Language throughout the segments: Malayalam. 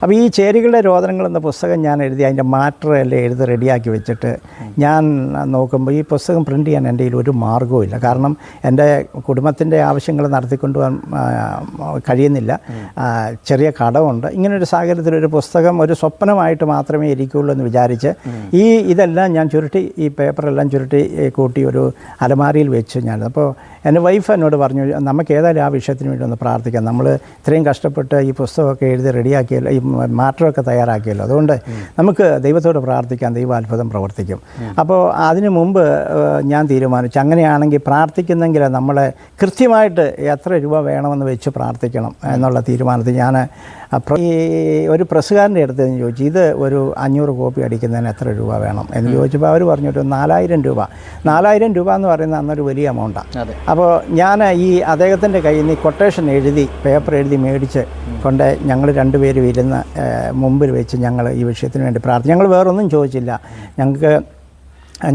അപ്പോൾ ഈ ചേരികളുടെ രോദനങ്ങൾ എന്ന പുസ്തകം ഞാൻ എഴുതി അതിൻ്റെ മാറ്റർ എല്ലാം എഴുതി റെഡിയാക്കി വെച്ചിട്ട് ഞാൻ നോക്കുമ്പോൾ ഈ പുസ്തകം പ്രിൻ്റ് ചെയ്യാൻ എൻ്റെ കയ്യിൽ ഒരു മാർഗ്ഗവുമില്ല. കാരണം എൻ്റെ കുടുംബത്തിൻ്റെ ആവശ്യങ്ങൾ നടത്തിക്കൊണ്ടുപോകാൻ കഴിയുന്നില്ല, ചെറിയ കടമുണ്ട്. ഇങ്ങനൊരു സാഹചര്യത്തിൽ ഒരു പുസ്തകം ഒരു സ്വപ്നമായിട്ട് മാത്രമേ ഇരിക്കുകയുള്ളൂ എന്ന് വിചാരിച്ച് ഇതെല്ലാം ഞാൻ ചുരുട്ടി, ഈ പേപ്പറെല്ലാം ചുരുട്ടി കൂട്ടി ഒരു അലമാരിയിൽ വെച്ചു ഞാൻ. അപ്പോൾ എൻ്റെ വൈഫ് എന്നോട് പറഞ്ഞു, നമുക്ക് ഏതായാലും ആ വിഷയത്തിന് വേണ്ടി ഒന്ന് പ്രാർത്ഥിക്കാം, നമ്മൾ ഇത്രയും കഷ്ടപ്പെട്ട് ഈ പുസ്തകമൊക്കെ എഴുതി റെഡിയാക്കിയല്ലോ, ഈ മാറ്ററൊക്കെ തയ്യാറാക്കിയല്ലോ, അതുകൊണ്ട് നമുക്ക് ദൈവത്തോട് പ്രാർത്ഥിക്കാം, ദൈവ അത്ഭുതം പ്രവർത്തിക്കും. അപ്പോൾ അതിനു മുമ്പ് ഞാൻ തീരുമാനിച്ചു, അങ്ങനെയാണെങ്കിൽ പ്രാർത്ഥിക്കുന്നെങ്കിൽ നമ്മളെ കൃത്യമായിട്ട് എത്ര രൂപ വേണമെന്ന് വെച്ച് പ്രാർത്ഥിക്കണം എന്നുള്ള തീരുമാനത്തിൽ ഞാൻ ഈ ഒരു പ്രസ്സുകാരൻ്റെ അടുത്ത് ഞാൻ ചോദിച്ചു, ഇത് ഒരു 500 കോപ്പി അടിക്കുന്നതിന് എത്ര രൂപ വേണം എന്ന് ചോദിച്ചപ്പോൾ അവർ പറഞ്ഞൊരു 4000 രൂപ. 4000 രൂപ എന്ന് പറയുന്നത് അന്നൊരു വലിയ എമൗണ്ടാണ്. അപ്പോൾ ഞാൻ ഈ അദ്ദേഹത്തിൻ്റെ കയ്യിൽ നിന്ന് കൊട്ടേഷൻ എഴുതി, പേപ്പർ എഴുതി മേടിച്ച് കൊണ്ട് ഞങ്ങൾ രണ്ടുപേരും ഇരുന്ന് മുമ്പിൽ വെച്ച് ഞങ്ങൾ ഈ വിഷയത്തിന് വേണ്ടി പ്രാർത്ഥിച്ചു. ഞങ്ങൾ വേറൊന്നും ചോദിച്ചില്ല, ഞങ്ങൾക്ക്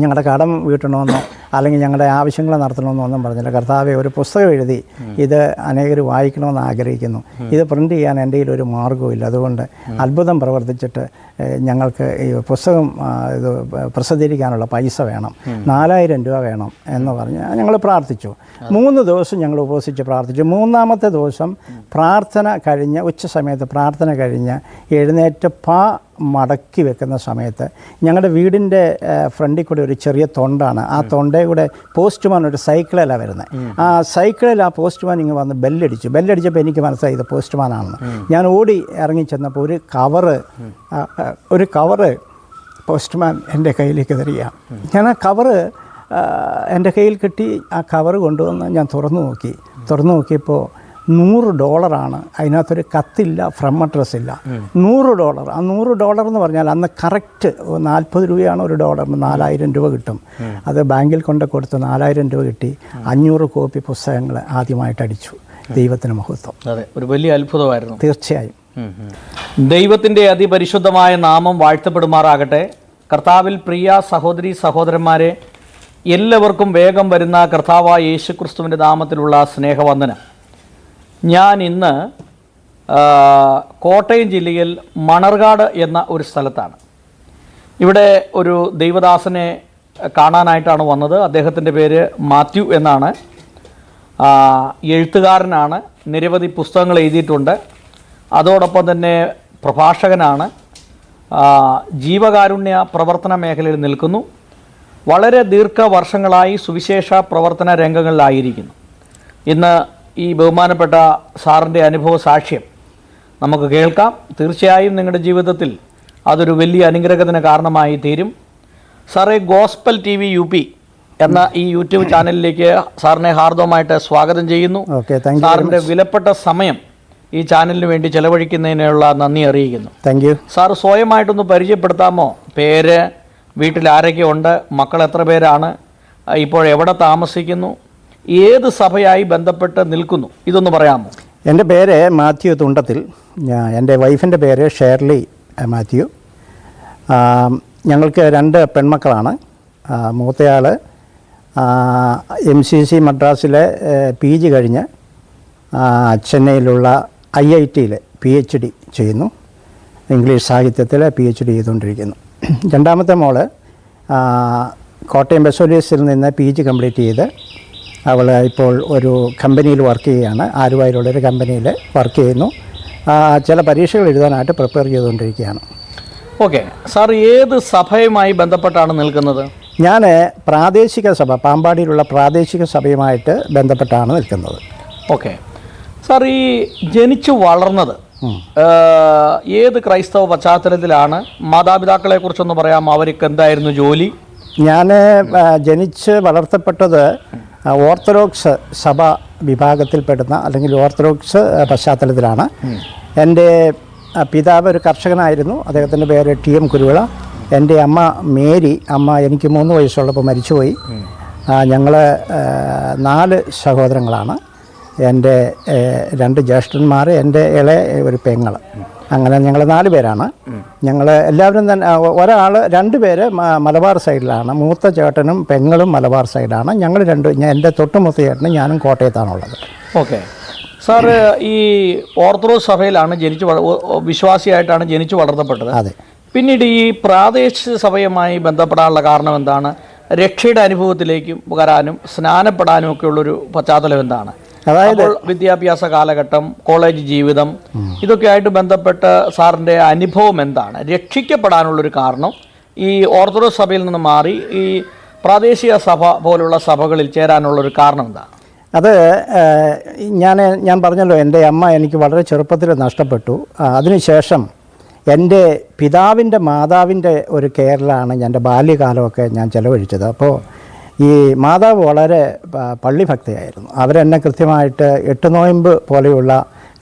ഞങ്ങളുടെ കടം വീട്ടണമെന്നോ അല്ലെങ്കിൽ ഞങ്ങളുടെ ആവശ്യങ്ങൾ നടത്തണമെന്നോ ഒന്നും പറഞ്ഞില്ല. കർത്താവെ, ഒരു പുസ്തകം എഴുതി ഇത് അനേകർ വായിക്കണമെന്ന് ആഗ്രഹിക്കുന്നു, ഇത് പ്രിൻ്റ് ചെയ്യാൻ എൻ്റെ കയ്യിൽ ഒരു മാർഗ്ഗവുമില്ല, അതുകൊണ്ട് അത്ഭുതം പ്രവർത്തിച്ചിട്ട് ഞങ്ങൾക്ക് ഈ പുസ്തകം ഇത് പ്രസിദ്ധീകരിക്കാനുള്ള പൈസ വേണം, 4000 രൂപ വേണം എന്ന് പറഞ്ഞ് ഞങ്ങൾ പ്രാർത്ഥിച്ചു. 3 ദിവസം ഞങ്ങൾ ഉപവസിച്ച് പ്രാർത്ഥിച്ചു. 3-ാമത്തെ ദിവസം പ്രാർത്ഥന കഴിഞ്ഞ്, ഉച്ച സമയത്ത് പ്രാർത്ഥന കഴിഞ്ഞ് എഴുന്നേറ്റ് മടക്കി വെക്കുന്ന സമയത്ത് ഞങ്ങളുടെ വീടിൻ്റെ ഫ്രണ്ടിൽ കൂടെ ഒരു ചെറിയ തൊണ്ടാണ്, ആ തൊണ്ടയിൽ കൂടെ പോസ്റ്റ്മാൻ ഒരു സൈക്കിളിലാണ് വരുന്നത്. ആ സൈക്കിളിൽ ആ പോസ്റ്റ്മാൻ ഇങ്ങ് വന്ന് ബെല്ലടിച്ചപ്പോൾ എനിക്ക് മനസ്സിലായി ഇത് പോസ്റ്റ്മാനാണെന്ന്. ഞാൻ ഓടി ഇറങ്ങി ചെന്നപ്പോൾ ഒരു കവറ് പോസ്റ്റ്മാൻ എൻ്റെ കയ്യിലേക്ക് തരിക. ഞാൻ ആ കവറ് എൻ്റെ കയ്യിൽ കിട്ടി. ആ കവറ് കൊണ്ടുവന്ന് ഞാൻ തുറന്നു നോക്കിയപ്പോൾ $100. അതിനകത്തൊരു കത്തില്ല, ഫ്രം അഡ്രസ് ഇല്ല. $100. ആ $100 എന്ന് പറഞ്ഞാൽ അന്ന് കറക്റ്റ് 40 രൂപയാണ് ഒരു ഡോളറിന്. 4000 രൂപ കിട്ടും. അത് ബാങ്കിൽ കൊണ്ട് കൊടുത്ത് 4000 രൂപ കിട്ടി. 500 കോപ്പി പുസ്തകങ്ങൾ ആദ്യമായിട്ട് അടിച്ചു. ദൈവത്തിന് മഹത്വം. അതെ, ഒരു വലിയ അത്ഭുതമായിരുന്നു. തീർച്ചയായും. ദൈവത്തിൻ്റെ അതിപരിശുദ്ധമായ നാമം വാഴ്ത്തപ്പെടുമാറാകട്ടെ. കർത്താവിൽ പ്രിയ സഹോദരി സഹോദരന്മാരെ, എല്ലാവർക്കും വേഗം വരുന്ന കർത്താവായ യേശുക്രിസ്തുവിൻ്റെ നാമത്തിലുള്ള സ്നേഹവന്ദനം. ഞാൻ ഇന്ന് കോട്ടയം ജില്ലയിൽ മണർകാട് എന്ന ഒരു സ്ഥലത്താണ്. ഇവിടെ ഒരു ദൈവദാസനെ കാണാനായിട്ടാണ് വന്നത്. അദ്ദേഹത്തിൻ്റെ പേര് മാത്യു എന്നാണ്. എഴുത്തുകാരനാണ്, നിരവധി പുസ്തകങ്ങൾ എഴുതിയിട്ടുണ്ട്. അതോടൊപ്പം തന്നെ പ്രഭാഷകനാണ്. ജീവകാരുണ്യ പ്രവർത്തന മേഖലയിൽ നിൽക്കുന്നു. വളരെ ദീർഘവർഷങ്ങളായി സുവിശേഷ പ്രവർത്തന രംഗങ്ങളിലായിരിക്കുന്നു. ഇന്ന് ഈ ബഹുമാനപ്പെട്ട സാറിൻ്റെ അനുഭവ സാക്ഷ്യം നമുക്ക് കേൾക്കാം. തീർച്ചയായും നിങ്ങളുടെ ജീവിതത്തിൽ അതൊരു വലിയ അനുഗ്രഹത്തിന് കാരണമായി തീരും. സാറേ, ഗോസ്പൽ TV UP എന്ന ഈ യൂട്യൂബ് ചാനലിലേക്ക് സാറിനെ ഹാർദവമായിട്ട് സ്വാഗതം ചെയ്യുന്നു. സാറിൻ്റെ വിലപ്പെട്ട സമയം ഈ ചാനലിന് വേണ്ടി ചെലവഴിക്കുന്നതിനുള്ള നന്ദി അറിയിക്കുന്നു. Thank you. സാർ സ്വയമായിട്ടൊന്ന് പരിചയപ്പെടുത്താമോ? പേര്, വീട്ടിൽ ആരൊക്കെ ഉണ്ട്, മക്കൾ എത്ര പേരാണ്, ഇപ്പോൾ എവിടെ താമസിക്കുന്നു, ഏത് സഭയായി ബന്ധപ്പെട്ട് നിൽക്കുന്നു, ഇതൊന്ന് പറയാമോ? എൻ്റെ പേര് മാത്യു തുണ്ടത്തിൽ. എൻ്റെ വൈഫിൻ്റെ പേര് ഷേർലി മാത്യു. ഞങ്ങൾക്ക് 2 പെൺമക്കളാണ്. മൂത്തയാൾ MCC മദ്രാസിലെ PG കഴിഞ്ഞ് ചെന്നൈയിലുള്ള IIT-യിൽ PhD ചെയ്യുന്നു. ഇംഗ്ലീഷ് സാഹിത്യത്തിൽ PhD ചെയ്തുകൊണ്ടിരിക്കുന്നു. രണ്ടാമത്തെ മോള് കോട്ടയം ബസോലിയസിൽ നിന്ന് PG കംപ്ലീറ്റ് ചെയ്ത് അവൾ ഇപ്പോൾ ഒരു കമ്പനിയിൽ വർക്ക് ചെയ്യുകയാണ്. ആലുവയിലുള്ളൊരു കമ്പനിയിൽ വർക്ക് ചെയ്യുന്നു. ചില പരീക്ഷകൾ എഴുതാനായിട്ട് പ്രിപ്പയർ ചെയ്തുകൊണ്ടിരിക്കുകയാണ്. ഓക്കെ സാർ, ഏത് സഭയുമായി ബന്ധപ്പെട്ടാണ് നിൽക്കുന്നത്? ഞാൻ പ്രാദേശിക സഭ, പാമ്പാടിയിലുള്ള പ്രാദേശിക സഭയുമായിട്ട് ബന്ധപ്പെട്ടാണ് നിൽക്കുന്നത്. ഓക്കെ സാർ, ഈ ജനിച്ചു വളർന്നത് ഏത് ക്രൈസ്തവ പശ്ചാത്തലത്തിലാണ്? മാതാപിതാക്കളെ കുറിച്ചൊന്ന് പറയാം, അവർക്ക് എന്തായിരുന്നു ജോലി? ഞാൻ ജനിച്ച് വളർത്തപ്പെട്ടത് ഓർത്തഡോക്സ് സഭ വിഭാഗത്തിൽപ്പെടുന്ന അല്ലെങ്കിൽ ഓർത്തഡോക്സ് പശ്ചാത്തലത്തിലാണ്. എൻ്റെ പിതാവ് ഒരു കർഷകനായിരുന്നു. അദ്ദേഹത്തിൻ്റെ പേര് TM കുരുവിള. എൻ്റെ അമ്മ മേരി, എനിക്ക് 3 വയസ്സുള്ളപ്പോൾ മരിച്ചുപോയി. ഞങ്ങൾ 4 സഹോദരങ്ങളാണ്. എൻ്റെ 2 ജ്യേഷ്ഠന്മാർ, എൻ്റെ ഇളയ ഒരു പെങ്ങൾ, അങ്ങനെ ഞങ്ങൾ 4 പേരാണ്. ഞങ്ങൾ എല്ലാവരും തന്നെ 2 പേര് മലബാർ സൈഡിലാണ്. മൂത്ത ചേട്ടനും പെങ്ങളും മലബാർ സൈഡാണ്. ഞങ്ങൾ എൻ്റെ തൊട്ടുമൂത്ത ചേട്ടനും ഞാനും കോട്ടയത്താണുള്ളത്. ഓക്കെ സാറ് ഈ ഓർത്തഡോക്സ് സഭയിലാണ് വിശ്വാസിയായിട്ടാണ് ജനിച്ചു വളർത്തപ്പെട്ടത്. അതെ. പിന്നീട് ഈ പ്രാദേശിക സഭയുമായി ബന്ധപ്പെടാനുള്ള കാരണം എന്താണ്? രക്ഷയുടെ അനുഭവത്തിലേക്കും വരാനും സ്നാനപ്പെടാനും ഒക്കെ ഉള്ളൊരു പശ്ചാത്തലം എന്താണ്? അതായത് വിദ്യാഭ്യാസ കാലഘട്ടം, കോളേജ് ജീവിതം, ഇതൊക്കെ ആയിട്ട് ബന്ധപ്പെട്ട് സാറിൻ്റെ അനുഭവം എന്താണ്? രക്ഷിക്കപ്പെടാനുള്ളൊരു കാരണം ഈ ഓർത്തഡോക്സ് സഭയിൽ നിന്ന് മാറി ഈ പ്രാദേശിക സഭ പോലുള്ള സഭകളിൽ ചേരാനുള്ളൊരു കാരണം എന്താണ്? അത് ഞാൻ പറഞ്ഞല്ലോ, എൻ്റെ അമ്മ എനിക്ക് വളരെ ചെറുപ്പത്തിൽ നഷ്ടപ്പെട്ടു. അതിനുശേഷം എൻ്റെ പിതാവിൻ്റെ മാതാവിൻ്റെ ഒരു കെയറിലാണ് എൻ്റെ ബാല്യകാലമൊക്കെ ഞാൻ ചെലവഴിച്ചത്. അപ്പോൾ ഈ മാതാവ് വളരെ പള്ളിഭക്തയായിരുന്നു. അവരെന്നെ കൃത്യമായിട്ട് 8 നോയമ്പ് പോലെയുള്ള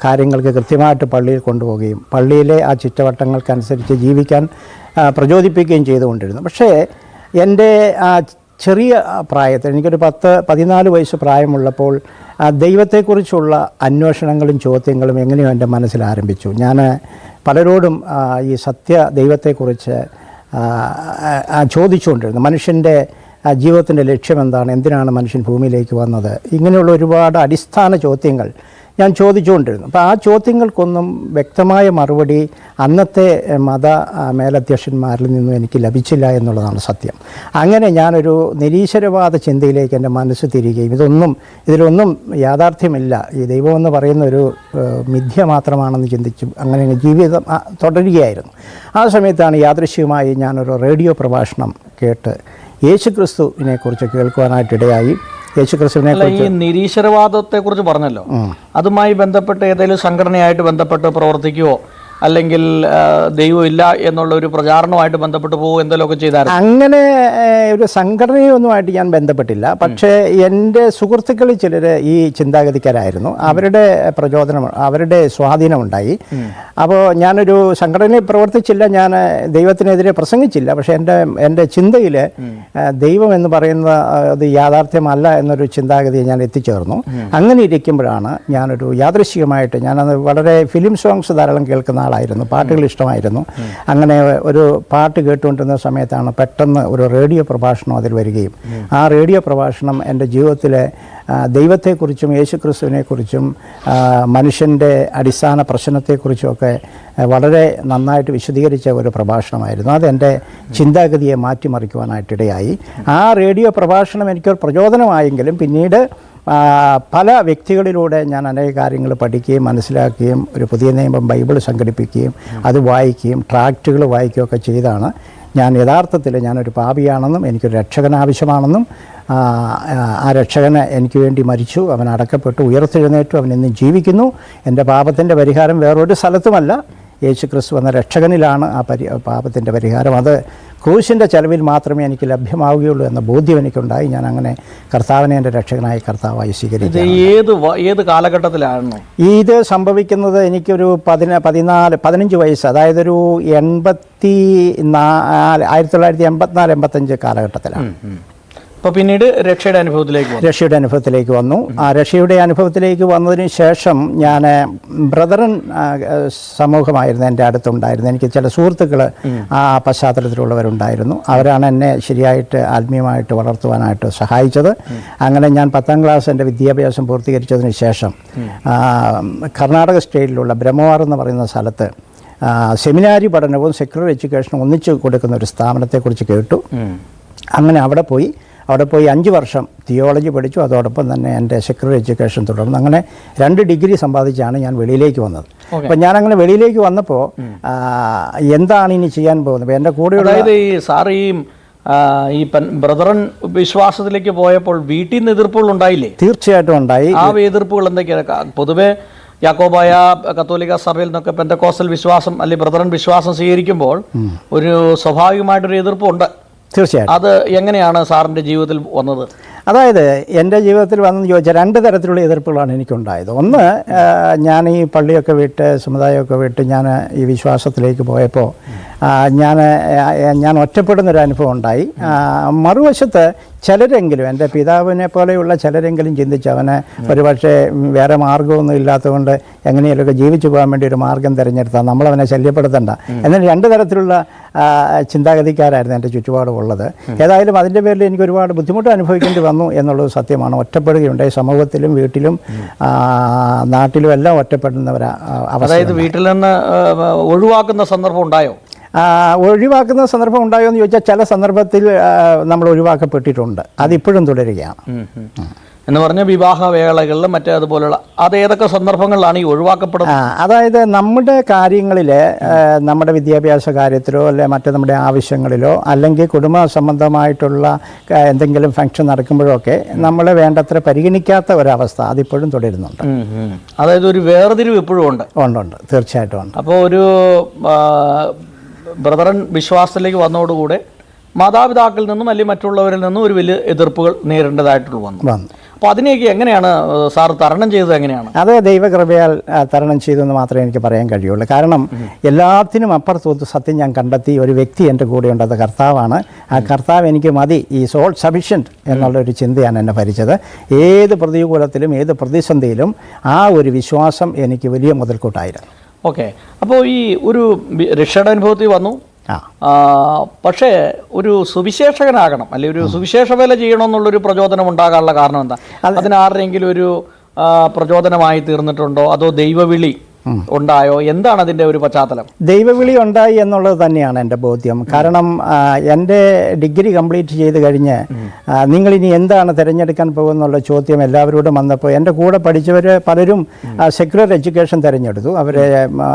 കാര്യങ്ങൾക്ക് കൃത്യമായിട്ട് പള്ളിയിൽ കൊണ്ടുപോവുകയും പള്ളിയിലെ ആ ചുറ്റുവട്ടങ്ങൾക്കനുസരിച്ച് ജീവിക്കാൻ പ്രചോദിപ്പിക്കുകയും ചെയ്തുകൊണ്ടിരുന്നു. പക്ഷേ എൻ്റെ ആ ചെറിയ പ്രായത്തിൽ, എനിക്കൊരു 14 വയസ്സ് പ്രായമുള്ളപ്പോൾ ദൈവത്തെക്കുറിച്ചുള്ള അന്വേഷണങ്ങളും ചോദ്യങ്ങളും എങ്ങനെയോ എൻ്റെ മനസ്സിൽ ആരംഭിച്ചു. ഞാൻ പലരോടും ഈ ദൈവത്തെക്കുറിച്ച് ചോദിച്ചുകൊണ്ടിരുന്നു. മനുഷ്യൻ്റെ ജീവിതത്തിൻ്റെ ലക്ഷ്യം എന്താണ്? എന്തിനാണ് മനുഷ്യൻ ഭൂമിയിലേക്ക് വന്നത്? ഇങ്ങനെയുള്ള ഒരുപാട് അടിസ്ഥാന ചോദ്യങ്ങൾ ഞാൻ ചോദിച്ചുകൊണ്ടിരുന്നു. അപ്പോൾ ആ ചോദ്യങ്ങൾക്കൊന്നും വ്യക്തമായ മറുപടി അന്നത്തെ മത മേലധ്യക്ഷന്മാരിൽ നിന്നും എനിക്ക് ലഭിച്ചില്ല എന്നുള്ളതാണ് സത്യം. അങ്ങനെ ഞാനൊരു നിരീശ്വരവാദ ചിന്തയിലേക്ക് എൻ്റെ മനസ്സ് തിരികെയും ഇതിലൊന്നും യാഥാർത്ഥ്യമില്ല, ഈ ദൈവമെന്ന് പറയുന്ന ഒരു മിഥ്യ മാത്രമാണെന്ന് ചിന്തിച്ചു അങ്ങനെ ജീവിതം തുടരുകയായിരുന്നു. ആ സമയത്താണ് യാദൃശ്യമായി ഞാനൊരു റേഡിയോ പ്രഭാഷണം കേട്ട് യേശുക്രിസ്തുവിനെക്കുറിച്ച് കേൾക്കുവാനായിട്ടിടയായി. ഈ നിരീശ്വരവാദത്തെക്കുറിച്ച് പറഞ്ഞല്ലോ, അതുമായി ബന്ധപ്പെട്ട് ഏതെങ്കിലും സംഘടനയായിട്ട് ബന്ധപ്പെട്ട് പ്രവർത്തിക്കുവോ അല്ലെങ്കിൽ ദൈവം ഇല്ല എന്നുള്ള ഒരു പ്രചാരണമായിട്ട് ബന്ധപ്പെട്ട് പോകുമോ എന്തെങ്കിലുമൊക്കെ ചെയ്തായിരുന്നു? അങ്ങനെ ഒരു സംഘടനയൊന്നുമായിട്ട് ഞാൻ ബന്ധപ്പെട്ടില്ല. പക്ഷേ എൻ്റെ സുഹൃത്തുക്കളിൽ ചിലർ ഈ ചിന്താഗതിക്കാരായിരുന്നു. അവരുടെ പ്രചോദനം, അവരുടെ സ്വാധീനമുണ്ടായി. അപ്പോൾ ഞാനൊരു സംഘടനയിൽ പ്രവർത്തിച്ചില്ല, ഞാൻ ദൈവത്തിനെതിരെ പ്രസംഗിച്ചില്ല. പക്ഷേ എൻ്റെ ചിന്തയിൽ ദൈവം എന്ന് പറയുന്ന അത് യാഥാർത്ഥ്യമല്ല എന്നൊരു ചിന്താഗതിയെ ഞാൻ എത്തിച്ചേർന്നു. അങ്ങനെ ഇരിക്കുമ്പോഴാണ് ഞാനൊരു യാദൃശ്ചികമായിട്ട്, ഞാനത് വളരെ ഫിലിം സോങ്സ് ധാരാളം കേൾക്കുന്ന ആളായിരുന്നു, പാട്ടുകൾ ഇഷ്ടമായിരുന്നു. അങ്ങനെ ഒരു പാട്ട് കേട്ടുകൊണ്ടിരുന്ന സമയത്താണ് പെട്ടെന്ന് ഒരു റേഡിയോ പ്രഭാഷണം അതിൽ വരികയും ആ റേഡിയോ പ്രഭാഷണം എൻ്റെ ജീവിതത്തിലെ ദൈവത്തെക്കുറിച്ചും യേശുക്രിസ്തുവിനെക്കുറിച്ചും മനുഷ്യൻ്റെ അടിസ്ഥാന പ്രശ്നത്തെക്കുറിച്ചുമൊക്കെ വളരെ നന്നായിട്ട് വിശദീകരിച്ച ഒരു പ്രഭാഷണമായിരുന്നു. അതെൻ്റെ ചിന്താഗതിയെ മാറ്റിമറിക്കുവാനായിട്ടിടയായി. ആ റേഡിയോ പ്രഭാഷണം എനിക്കൊരു പ്രചോദനമായെങ്കിലും പിന്നീട് പല വ്യക്തികളിലൂടെ ഞാൻ അനേക കാര്യങ്ങൾ പഠിക്കുകയും മനസ്സിലാക്കുകയും ഒരു പുതിയ നിയമം ബൈബിൾ സംഘടിപ്പിക്കുകയും അത് വായിക്കുകയും ട്രാക്റ്റുകൾ വായിക്കുകയൊക്കെ ചെയ്താണ് ഞാൻ യഥാർത്ഥത്തിൽ ഞാനൊരു പാപിയാണെന്നും എനിക്കൊരു രക്ഷകൻ ആവശ്യമാണെന്നും ആ രക്ഷകന് എനിക്ക് വേണ്ടി മരിച്ചു, അവൻ അടക്കപ്പെട്ടു, ഉയർത്തെഴുന്നേറ്റു, അവൻ ഇന്നും ജീവിക്കുന്നു, എൻ്റെ പാപത്തിൻ്റെ പരിഹാരം വേറൊരു സ്ഥലത്തുമല്ല, യേശുക്രിസ്തു എന്ന രക്ഷകനിലാണ് ആ പാപത്തിൻ്റെ പരിഹാരം. അത് ക്രൂശിൻ്റെ ചെലവിൽ മാത്രമേ എനിക്ക് ലഭ്യമാവുകയുള്ളൂ എന്ന ബോധ്യം എനിക്കുണ്ടായി. ഞാൻ അങ്ങനെ കർത്താവിനെ എൻ്റെ രക്ഷകനായി കർത്താവായി സ്വീകരിച്ചു. ഏത് കാലഘട്ടത്തിലാണ് ഇത് സംഭവിക്കുന്നത്? എനിക്കൊരു 15 വയസ്സ്, അതായത് ഒരു 1984-85 കാലഘട്ടത്തിലാണ്. അപ്പോൾ പിന്നീട് രക്ഷയുടെ അനുഭവത്തിലേക്ക് വന്നു. ആ രക്ഷയുടെ അനുഭവത്തിലേക്ക് വന്നതിന് ശേഷം ഞാൻ ബ്രദറൻ സമൂഹമായിരുന്നു എൻ്റെ അടുത്തുണ്ടായിരുന്നു. എനിക്ക് ചില സുഹൃത്തുക്കൾ ആ പശ്ചാത്തലത്തിലുള്ളവരുണ്ടായിരുന്നു. അവരാണ് എന്നെ ശരിയായിട്ട് ആത്മീയമായിട്ട് വളർത്തുവാനായിട്ട് സഹായിച്ചത്. അങ്ങനെ ഞാൻ 10ാം ക്ലാസ് എൻ്റെ വിദ്യാഭ്യാസം പൂർത്തീകരിച്ചതിന് ശേഷം കർണാടക സ്റ്റേറ്റിലുള്ള ബ്രഹ്മവാർ എന്ന് പറയുന്ന സ്ഥലത്ത് സെമിനാരി പഠനവും സെക്യുലർ എഡ്യൂക്കേഷനും ഒന്നിച്ച് കൊടുക്കുന്ന ഒരു സ്ഥാപനത്തെക്കുറിച്ച് കേട്ടു. അങ്ങനെ അവിടെ പോയി 5 വർഷം തിയോളജി പഠിച്ചു. അതോടൊപ്പം തന്നെ എൻ്റെ സെക്യുലർ എഡ്യൂക്കേഷൻ തുടർന്നു. അങ്ങനെ 2 ഡിഗ്രി സമ്പാദിച്ചാണ് ഞാൻ വെളിയിലേക്ക് വന്നത്. അപ്പോൾ ഞാനങ്ങനെ വെളിയിലേക്ക് വന്നപ്പോൾ എന്താണ് ഇനി ചെയ്യാൻ പോകുന്നത്? എൻ്റെ കൂടെയുള്ള ഈ ബ്രദറൻ വിശ്വാസത്തിലേക്ക് പോയപ്പോൾ വീട്ടിൽ നിന്ന് എതിർപ്പുകൾ ഉണ്ടായില്ലേ? തീർച്ചയായിട്ടും ഉണ്ടായി. ആ എതിർപ്പുകൾ എന്തൊക്കെയാണ്? പൊതുവെ യാക്കോബായ കത്തോലിക്ക സഭയിൽ നിന്നൊക്കെ പെന്തക്കോസ്റ്റൽ വിശ്വാസം അല്ലെങ്കിൽ ബ്രദറൻ വിശ്വാസം സ്വീകരിക്കുമ്പോൾ ഒരു സ്വാഭാവികമായിട്ടൊരു എതിർപ്പുണ്ട്. തീർച്ചയായിട്ടും. അത് എങ്ങനെയാണ് സാറിൻ്റെ ജീവിതത്തിൽ വന്നത്? അതായത് എൻ്റെ ജീവിതത്തിൽ വന്നെന്ന് ചോദിച്ചാൽ 2 തരത്തിലുള്ള എതിർപ്പുകളാണ് എനിക്കുണ്ടായത്. ഒന്ന്, ഞാൻ ഈ പള്ളിയൊക്കെ വിട്ട് സമുദായമൊക്കെ വിട്ട് ഞാൻ ഈ വിശ്വാസത്തിലേക്ക് പോയപ്പോൾ ഞാൻ ഒറ്റപ്പെടുന്നൊരു അനുഭവം ഉണ്ടായി. മറുവശത്ത് ചിലരെങ്കിലും എൻ്റെ പിതാവിനെ പോലെയുള്ള ചിലരെങ്കിലും ചിന്തിച്ച് അവനെ ഒരുപക്ഷെ വേറെ മാർഗ്ഗമൊന്നും ഇല്ലാത്തതുകൊണ്ട് എങ്ങനെയൊക്കെ ജീവിച്ചു പോകാൻ വേണ്ടി ഒരു മാർഗ്ഗം തിരഞ്ഞെടുത്താൽ നമ്മളവനെ ശല്യപ്പെടുത്തണ്ട എന്നാൽ രണ്ട് തരത്തിലുള്ള ചിന്താഗതിക്കാരായിരുന്നു എൻ്റെ ചുറ്റുപാടുമുള്ളത്. ഏതായാലും അതിൻ്റെ പേരിൽ എനിക്ക് ഒരുപാട് ബുദ്ധിമുട്ട് അനുഭവിക്കേണ്ടി വന്നു എന്നുള്ളത് സത്യമാണ്. ഒറ്റപ്പെടുകയുണ്ടായി. സമൂഹത്തിലും വീട്ടിലും നാട്ടിലും എല്ലാം ഒറ്റപ്പെടുന്ന ഒരു അവസ്ഥ. അതായത് വീട്ടിൽ നിന്ന് ഒഴിവാക്കുന്ന സന്ദർഭം ഉണ്ടായോ? ഒഴിവാക്കുന്ന സന്ദർഭം ഉണ്ടായോ എന്ന് ചോദിച്ചാൽ ചില സന്ദർഭത്തിൽ നമ്മൾ ഒഴിവാക്കപ്പെട്ടിട്ടുണ്ട്. അതിപ്പോഴും തുടരുകയാണ്. എന്ന് പറഞ്ഞ വിവാഹ വേളകളിലും മറ്റേ അതുപോലുള്ള അത് ഏതൊക്കെ സന്ദർഭങ്ങളിലാണ് ഈ ഒഴിവാക്കപ്പെടുന്നത്? അതായത് നമ്മുടെ കാര്യങ്ങളിൽ, നമ്മുടെ വിദ്യാഭ്യാസ കാര്യത്തിലോ അല്ലെ മറ്റു നമ്മുടെ ആവശ്യങ്ങളിലോ അല്ലെങ്കിൽ കുടുംബ സംബന്ധമായിട്ടുള്ള എന്തെങ്കിലും ഫംഗ്ഷൻ നടക്കുമ്പോഴൊക്കെ നമ്മൾ വേണ്ടത്ര പരിഗണിക്കാത്ത ഒരവസ്ഥ അതിപ്പോഴും തുടരുന്നുണ്ട്. അതായത് ഒരു വേർതിരിവ് ഇപ്പോഴും ഉണ്ട്. ഉണ്ട്, തീർച്ചയായിട്ടും ഉണ്ട്. അപ്പോൾ ഒരു ബ്രദറൻ വിശ്വാസത്തിലേക്ക് വന്നതോടുകൂടെ മാതാപിതാക്കളിൽ നിന്നും അല്ലെങ്കിൽ മറ്റുള്ളവരിൽ നിന്നും ഒരു വലിയ എതിർപ്പുകൾ നേരിടേണ്ടതായിട്ടുള്ള വന്നു. അപ്പോൾ അതിനെയൊക്കെ എങ്ങനെയാണ് സാർ തരണം ചെയ്തത്? എങ്ങനെയാണ് അത്? ദൈവകൃപയാൽ തരണം ചെയ്തെന്ന് മാത്രമേ എനിക്ക് പറയാൻ കഴിയുള്ളൂ. കാരണം എല്ലാത്തിനും അപ്പുറത്ത് സത്യം ഞാൻ കണ്ടെത്തി ഒരു വ്യക്തി എൻ്റെ കൂടെയുണ്ട്. അത് കർത്താവാണ്. ആ കർത്താവ് എനിക്ക് മതി, ഈ സോൾ സഫിഷ്യൻറ്റ് എന്നുള്ളൊരു ചിന്തയാണ് എന്നെ ഭരിച്ചത്. ഏത് പ്രതികൂലത്തിലും ഏത് പ്രതിസന്ധിയിലും ആ ഒരു വിശ്വാസം എനിക്ക് വലിയ മുതൽക്കൂട്ടായിരുന്നു. ഓക്കെ. അപ്പോൾ ഈ ഒരു രക്ഷയുടെ അനുഭവത്തിൽ വന്നു. പക്ഷേ ഒരു സുവിശേഷകനാകണം അല്ലെങ്കിൽ ഒരു സുവിശേഷ വേല ചെയ്യണമെന്നുള്ളൊരു പ്രചോദനം ഉണ്ടാകാനുള്ള കാരണം എന്താ? അതിന് ആരുടെയെങ്കിലും ഒരു പ്രചോദനമായി തീർന്നിട്ടുണ്ടോ? അതോ ദൈവവിളി ഉണ്ടായോ? എന്താണ് അതിൻ്റെ ഒരു പശ്ചാത്തലം? ദൈവവിളി ഉണ്ടായി എന്നുള്ളത് തന്നെയാണ് എൻ്റെ ബോധ്യം. കാരണം എൻ്റെ ഡിഗ്രി കംപ്ലീറ്റ് ചെയ്ത് കഴിഞ്ഞ് നിങ്ങളിനി എന്താണ് തിരഞ്ഞെടുക്കാൻ പോകുന്നുള്ള ചോദ്യം എല്ലാവരോടും വന്നപ്പോൾ എൻ്റെ കൂടെ പഠിച്ചവർ പലരും സെക്യുലർ എഡ്യൂക്കേഷൻ തിരഞ്ഞെടുത്തു.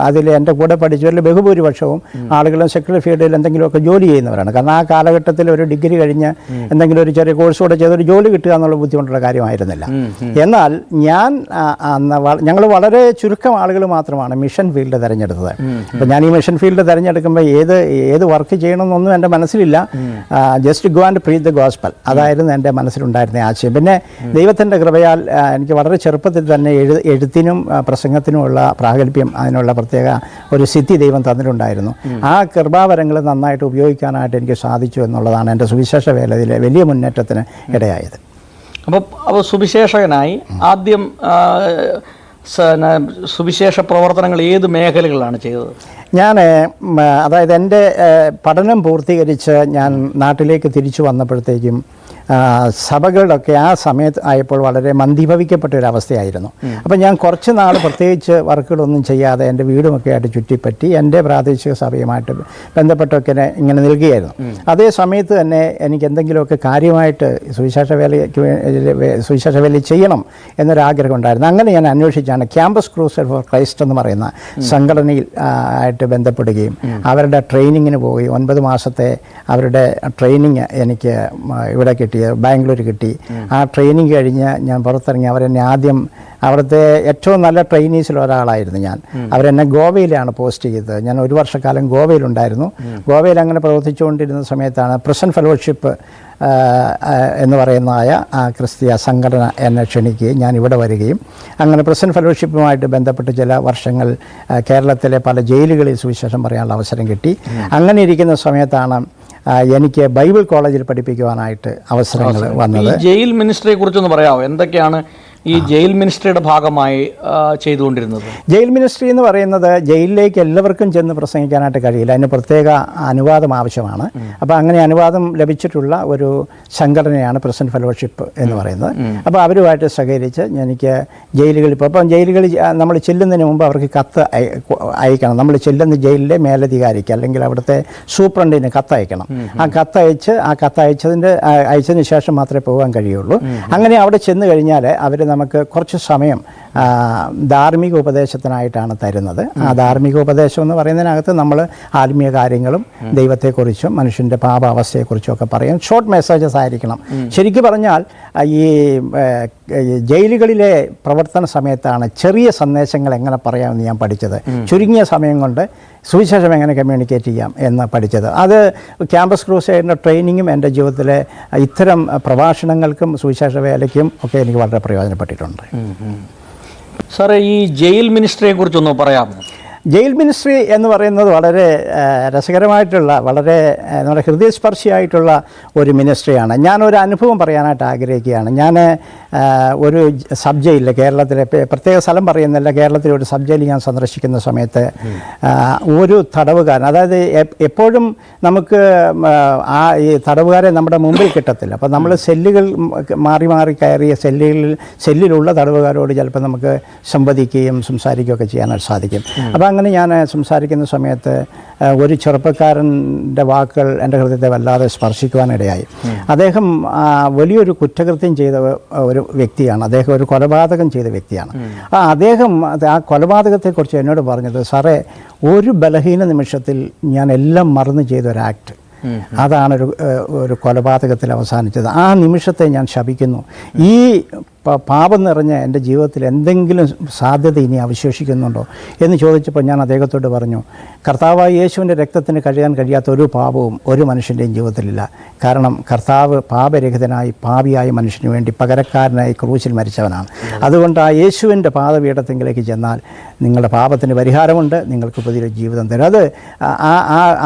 അതിൽ എൻ്റെ കൂടെ പഠിച്ചവരിൽ ബഹുഭൂരിപക്ഷവും ആളുകളും സെക്യുലർ ഫീൽഡിൽ എന്തെങ്കിലുമൊക്കെ ജോലി ചെയ്യുന്നവരാണ്. കാരണം ആ കാലഘട്ടത്തിൽ ഒരു ഡിഗ്രി കഴിഞ്ഞ് എന്തെങ്കിലും ഒരു ചെറിയ കോഴ്സോടെ ചെയ്തൊരു ജോലി കിട്ടുക എന്നുള്ള ബുദ്ധിമുട്ടുള്ള കാര്യമായിരുന്നില്ല. എന്നാൽ ഞങ്ങൾ വളരെ ചുരുക്കം ആളുകൾ മാത്രമാണ് മിഷൻ ഫീൽഡ് തിരഞ്ഞെടുത്തത്. അപ്പോൾ ഞാൻ ഈ മിഷൻ ഫീൽഡ് തിരഞ്ഞെടുക്കുമ്പോൾ ഏത് വർക്ക് ചെയ്യണമെന്നൊന്നും എൻ്റെ മനസ്സിലില്ല. Just go and preach the gospel, അതായിരുന്നു എൻ്റെ മനസ്സിലുണ്ടായിരുന്ന ആശയം. പിന്നെ ദൈവത്തിൻ്റെ കൃപയാൽ എനിക്ക് വളരെ ചെറുപ്പത്തിൽ തന്നെ എഴുത്തിനും പ്രസംഗത്തിനുമുള്ള പ്രാഗൽഭ്യം, അതിനുള്ള പ്രത്യേക ഒരു സിദ്ധി ദൈവം തന്നിട്ടുണ്ടായിരുന്നു. ആ കൃപാവരങ്ങൾ നന്നായിട്ട് ഉപയോഗിക്കാനായിട്ട് എനിക്ക് സാധിച്ചു എന്നുള്ളതാണ് എൻ്റെ സുവിശേഷ വേലയിലെ വലിയ മുന്നേറ്റത്തിന് ഇടയായത്. അപ്പോൾ സുവിശേഷകനായി ആദ്യം സുവിശേഷ പ്രവർത്തനങ്ങൾ ഏത് മേഖലകളിലാണ് ചെയ്തത്? അതായത് എൻ്റെ പഠനം പൂർത്തീകരിച്ച് ഞാൻ നാട്ടിലേക്ക് തിരിച്ചു വന്നപ്പോഴത്തേക്കും സഭകളൊക്കെ ആ സമയത്ത് ആയപ്പോൾ വളരെ മന്ദീഭവിക്കപ്പെട്ട ഒരവസ്ഥയായിരുന്നു. അപ്പോൾ ഞാൻ കുറച്ച് നാൾ പ്രത്യേകിച്ച് വർക്കുകളൊന്നും ചെയ്യാതെ എൻ്റെ വീടുമൊക്കെ ആയിട്ട് ചുറ്റിപ്പറ്റി എൻ്റെ പ്രാദേശിക സഭയുമായിട്ട് ബന്ധപ്പെട്ടൊക്കെ ഇങ്ങനെ നിൽക്കുകയായിരുന്നു. അതേ സമയത്ത് തന്നെ എനിക്ക് എന്തെങ്കിലുമൊക്കെ കാര്യമായിട്ട് സുവിശേഷ വേല ചെയ്യണം എന്നൊരാഗ്രഹം ഉണ്ടായിരുന്നു. അങ്ങനെ ഞാൻ അന്വേഷിച്ചാണ് ക്യാമ്പസ് ക്രൂസൈഡ് ഫോർ ക്രൈസ്റ്റ് എന്ന് പറയുന്ന സംഘടനയിൽ ആയിട്ട് ബന്ധപ്പെടുകയും അവരുടെ ട്രെയിനിങ്ങിന് പോവുകയും 9 മാസത്തെ അവരുടെ ട്രെയിനിങ് എനിക്ക് ഇവിടെ കിട്ടി, ബാംഗ്ലൂർ കിട്ടി. ആ ട്രെയിനിങ് കഴിഞ്ഞ് ഞാൻ പുറത്തിറങ്ങി. അവരെന്നെ ആദ്യം അവിടുത്തെ ഏറ്റവും നല്ല ട്രെയിനീസിൽ ഒരാളായിരുന്നു ഞാൻ. അവരെന്നെ ഗോവയിലാണ് പോസ്റ്റ് ചെയ്തത്. ഞാൻ 1 വർഷക്കാലം ഗോവയിലുണ്ടായിരുന്നു. ഗോവയിൽ അങ്ങനെ പ്രവർത്തിച്ചുകൊണ്ടിരുന്ന സമയത്താണ് പ്രസൻറ്റ് ഫെലോഷിപ്പ് എന്ന് പറയുന്നതായ ക്രിസ്തീയ സംഘടന എന്നെ ക്ഷണിക്കുകയും ഞാൻ ഇവിടെ വരികയും അങ്ങനെ പ്രസൻറ്റ് ഫെലോഷിപ്പുമായിട്ട് ബന്ധപ്പെട്ട് ചില വർഷങ്ങൾ കേരളത്തിലെ പല ജയിലുകളിൽ സുവിശേഷം പറയാനുള്ള അവസരം കിട്ടി. അങ്ങനെ ഇരിക്കുന്ന സമയത്താണ് എനിക്ക് ബൈബിൾ കോളേജിൽ പഠിപ്പിക്കുവാനായിട്ട് അവസരങ്ങൾ വന്നത്. ജയിൽ മിനിസ്ട്രിയെ കുറിച്ചൊന്ന് പറയാമോ? എന്തൊക്കെയാണ് ഈ ജയിൽ മിനിസ്ട്രിയുടെ ഭാഗമായി ചെയ്തുകൊണ്ടിരുന്നത്? ജയിൽ മിനിസ്ട്രി എന്ന് പറയുന്നത് ജയിലിലേക്ക് എല്ലാവർക്കും ചെന്ന് പ്രസംഗിക്കാനായിട്ട് കഴിയില്ല. അതിന് പ്രത്യേക അനുവാദം ആവശ്യമാണ്. അപ്പോൾ അങ്ങനെ അനുവാദം ലഭിച്ചിട്ടുള്ള ഒരു സംഘടനയാണ് പ്രസൻറ്റ് ഫെലോഷിപ്പ് എന്ന് പറയുന്നത്. അപ്പോൾ അവരുമായിട്ട് സഹകരിച്ച് എനിക്ക് ജയിലുകളിൽ ഇപ്പോൾ അപ്പം ജയിലുകളിൽ നമ്മൾ ചെല്ലുന്നതിന് മുമ്പ് അവർക്ക് കത്ത് അയക്കണം. നമ്മൾ ചെല്ലുന്ന ജയിലിലെ മേലധികാരിക്ക് അല്ലെങ്കിൽ അവിടുത്തെ സൂപ്രണ്ടിന് കത്തയക്കണം. ആ അയച്ചതിന് ശേഷം മാത്രമേ പോകാൻ കഴിയുള്ളൂ. അങ്ങനെ അവിടെ ചെന്ന് കഴിഞ്ഞാൽ അവർ നമുക്ക് കുറച്ച് സമയം ധാർമ്മിക ഉപദേശത്തിനായിട്ടാണ് തരുന്നത്. ആ ധാർമ്മിക ഉപദേശം എന്ന് പറയുന്നതിനകത്ത് നമ്മൾ ആത്മീയ കാര്യങ്ങളും ദൈവത്തെക്കുറിച്ചും മനുഷ്യൻ്റെ പാപാവസ്ഥയെക്കുറിച്ചും ഒക്കെ പറയും. ഷോർട്ട് മെസ്സേജസ് ആയിരിക്കണം. ശരിക്കും പറഞ്ഞാൽ ഈ ജയിലുകളിലെ പ്രവർത്തന സമയത്താണ് ചെറിയ സന്ദേശങ്ങൾ എങ്ങനെ പറയാമെന്ന് ഞാൻ പഠിച്ചത്. ചുരുങ്ങിയ സമയം കൊണ്ട് സുവിശേഷം എങ്ങനെ കമ്മ്യൂണിക്കേറ്റ് ചെയ്യാം എന്ന് പഠിച്ചത്. അത് ക്യാമ്പസ് ക്രൂസൈഡിൻ്റെ ട്രെയിനിങ്ങും എൻ്റെ ജീവിതത്തിലെ ഇത്തരം പ്രഭാഷണങ്ങൾക്കും സുവിശേഷ വേലയ്ക്കും ഒക്കെ എനിക്ക് വളരെ പ്രയോജനപ്പെട്ടിട്ടുണ്ട്. സാറേ, ഈ ജയിൽ മിനിസ്ട്രിയെ കുറിച്ചൊന്ന് പറയാമോ? ജയിൽ മിനിസ്ട്രി എന്ന് പറയുന്നത് വളരെ രസകരമായിട്ടുള്ള, വളരെ നമ്മുടെ ഹൃദയസ്പർശിയായിട്ടുള്ള ഒരു മിനിസ്ട്രിയാണ്. ഞാനൊരു അനുഭവം പറയാനായിട്ട് ആഗ്രഹിക്കുകയാണ്. ഞാൻ ഒരു സബ് ജയിലിൽ, കേരളത്തിലെ പ്രത്യേക സ്ഥലം പറയുന്നില്ല, കേരളത്തിലെ ഒരു സബ് ജയിൽ ഞാൻ സന്ദർശിക്കുന്ന സമയത്ത് ഒരു തടവുകാരൻ, അതായത് എപ്പോഴും നമുക്ക് ഈ തടവുകാരെ നമ്മുടെ മുമ്പിൽ കിട്ടത്തില്ല. അപ്പോൾ നമ്മൾ സെല്ലുകൾ മാറി മാറി കയറിയ സെല്ലിലുള്ള തടവുകാരോട് ചിലപ്പോൾ നമുക്ക് സംവദിക്കുകയും സംസാരിക്കുകയൊക്കെ ചെയ്യാനായിട്ട് സാധിക്കും. അപ്പോൾ അങ്ങനെ ഞാൻ സംസാരിക്കുന്ന സമയത്ത് ഒരു ചെറുപ്പക്കാരൻ്റെ വാക്കുകൾ എൻ്റെ ഹൃദയത്തെ വല്ലാതെ സ്പർശിക്കുവാനിടയായി. അദ്ദേഹം വലിയൊരു കുറ്റകൃത്യം ചെയ്ത ഒരു വ്യക്തിയാണ്. അദ്ദേഹം ഒരു കൊലപാതകം ചെയ്ത വ്യക്തിയാണ്. അദ്ദേഹം ആ കൊലപാതകത്തെക്കുറിച്ച് എന്നോട് പറഞ്ഞത്, സാറേ, ഒരു ബലഹീന നിമിഷത്തിൽ ഞാൻ എല്ലാം മറന്നു ചെയ്ത ഒരു ആക്ട്, അതാണ് ഒരു കൊലപാതകത്തിൽ അവസാനിച്ചത്. ആ നിമിഷത്തെ ഞാൻ ശപിക്കുന്നു. ഈ പാപം നിറഞ്ഞ എൻ്റെ ജീവിതത്തിൽ എന്തെങ്കിലും സാധ്യത ഇനി അവശേഷിക്കുന്നുണ്ടോ എന്ന് ചോദിച്ചപ്പോൾ ഞാൻ അദ്ദേഹത്തോട് പറഞ്ഞു, കർത്താവായ യേശുവിൻ്റെ രക്തത്തിന് കഴുകാൻ കഴിയാത്ത ഒരു പാപവും ഒരു മനുഷ്യൻ്റെയും ജീവിതത്തിലില്ല. കാരണം കർത്താവ് പാപരഹിതനായി പാപിയായ മനുഷ്യന് വേണ്ടി പകരക്കാരനായി ക്രൂശിൽ മരിച്ചവനാണ്. അതുകൊണ്ട് ആ യേശുവിൻ്റെ പാദപീഠത്തിലേക്ക് ചെന്നാൽ നിങ്ങളുടെ പാപത്തിന് പരിഹാരമുണ്ട്, നിങ്ങൾക്ക് പുതിയൊരു ജീവിതം തരും. അത്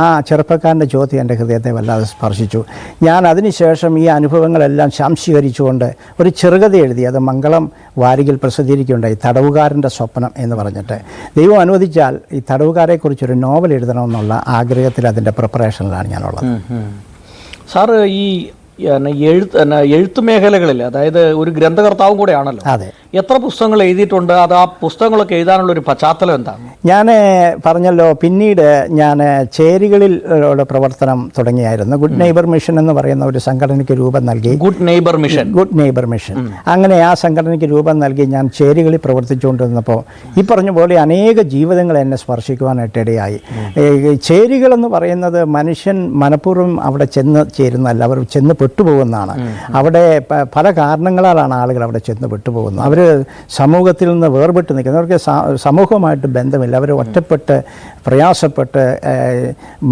ആ ചെറുപ്പക്കാരൻ്റെ ചോദ്യം എൻ്റെ ഹൃദയത്തെ വല്ലാതെ സ്പർശിച്ചു. ഞാൻ അതിനുശേഷം ഈ അനുഭവങ്ങളെല്ലാം ശാംശീകരിച്ചുകൊണ്ട് ഒരു ചെറുകഥ എഴുതി. അത് മംഗളം വാരികയിൽ പ്രസിദ്ധീകരിക്കുകയുണ്ടായി, തടവുകാരൻ്റെ സ്വപ്നം എന്ന് പറഞ്ഞിട്ട്. ദൈവം അനുവദിച്ചാൽ ഈ തടവുകാരെക്കുറിച്ചൊരു നോവൽ എഴുതണമെന്നുള്ള ആഗ്രഹത്തിൽ അതിൻ്റെ പ്രിപ്പറേഷനിലാണ് ഞാനുള്ളത്. സാറ് ഈ എഴുത്ത് മേഖലകളിൽ, അതായത് ഒരു ഗ്രന്ഥകർത്താവും കൂടെയാണല്ലോ, അതെ, എത്ര പുസ്തകങ്ങൾ എഴുതിയിട്ടുണ്ട്? അത് ആ പുസ്തകങ്ങളൊക്കെ എഴുതാനുള്ള ഒരു പശ്ചാത്തലം എന്താണ്? ഞാൻ പറഞ്ഞല്ലോ, പിന്നീട് ഞാൻ ചേരികളിൽ പ്രവർത്തനം തുടങ്ങിയായിരുന്നു. ഗുഡ് നെയ്ബർ മിഷൻ എന്ന് പറയുന്ന ഒരു സംഘടനയ്ക്ക് രൂപം നൽകി. ഗുഡ് നെയ്ബർ മിഷൻ അങ്ങനെ ആ സംഘടനയ്ക്ക് രൂപം നൽകി ഞാൻ ചേരികളിൽ പ്രവർത്തിച്ചുകൊണ്ടിരുന്നപ്പോൾ ഈ പറഞ്ഞ പോലെ അനേക ജീവിതങ്ങൾ എന്നെ സ്പർശിക്കുവാനായിട്ടിടയായി. ചേരികളെന്ന് പറയുന്നത് മനുഷ്യൻ മനഃപൂർവ്വം അവിടെ ചെന്ന് ചേരുന്നതല്ല, അവർ ചെന്ന് പെട്ടുപോകുന്നതാണ്. അവിടെ പല കാരണങ്ങളാലാണ് ആളുകൾ അവിടെ ചെന്ന് പെട്ടുപോകുന്നത്. അവർ സമൂഹത്തിൽ നിന്ന് വേർപെട്ട് നിൽക്കുന്നത്, അവർക്ക് സമൂഹവുമായിട്ട് ബന്ധമില്ല. അവർ ഒറ്റപ്പെട്ട് പ്രയാസപ്പെട്ട്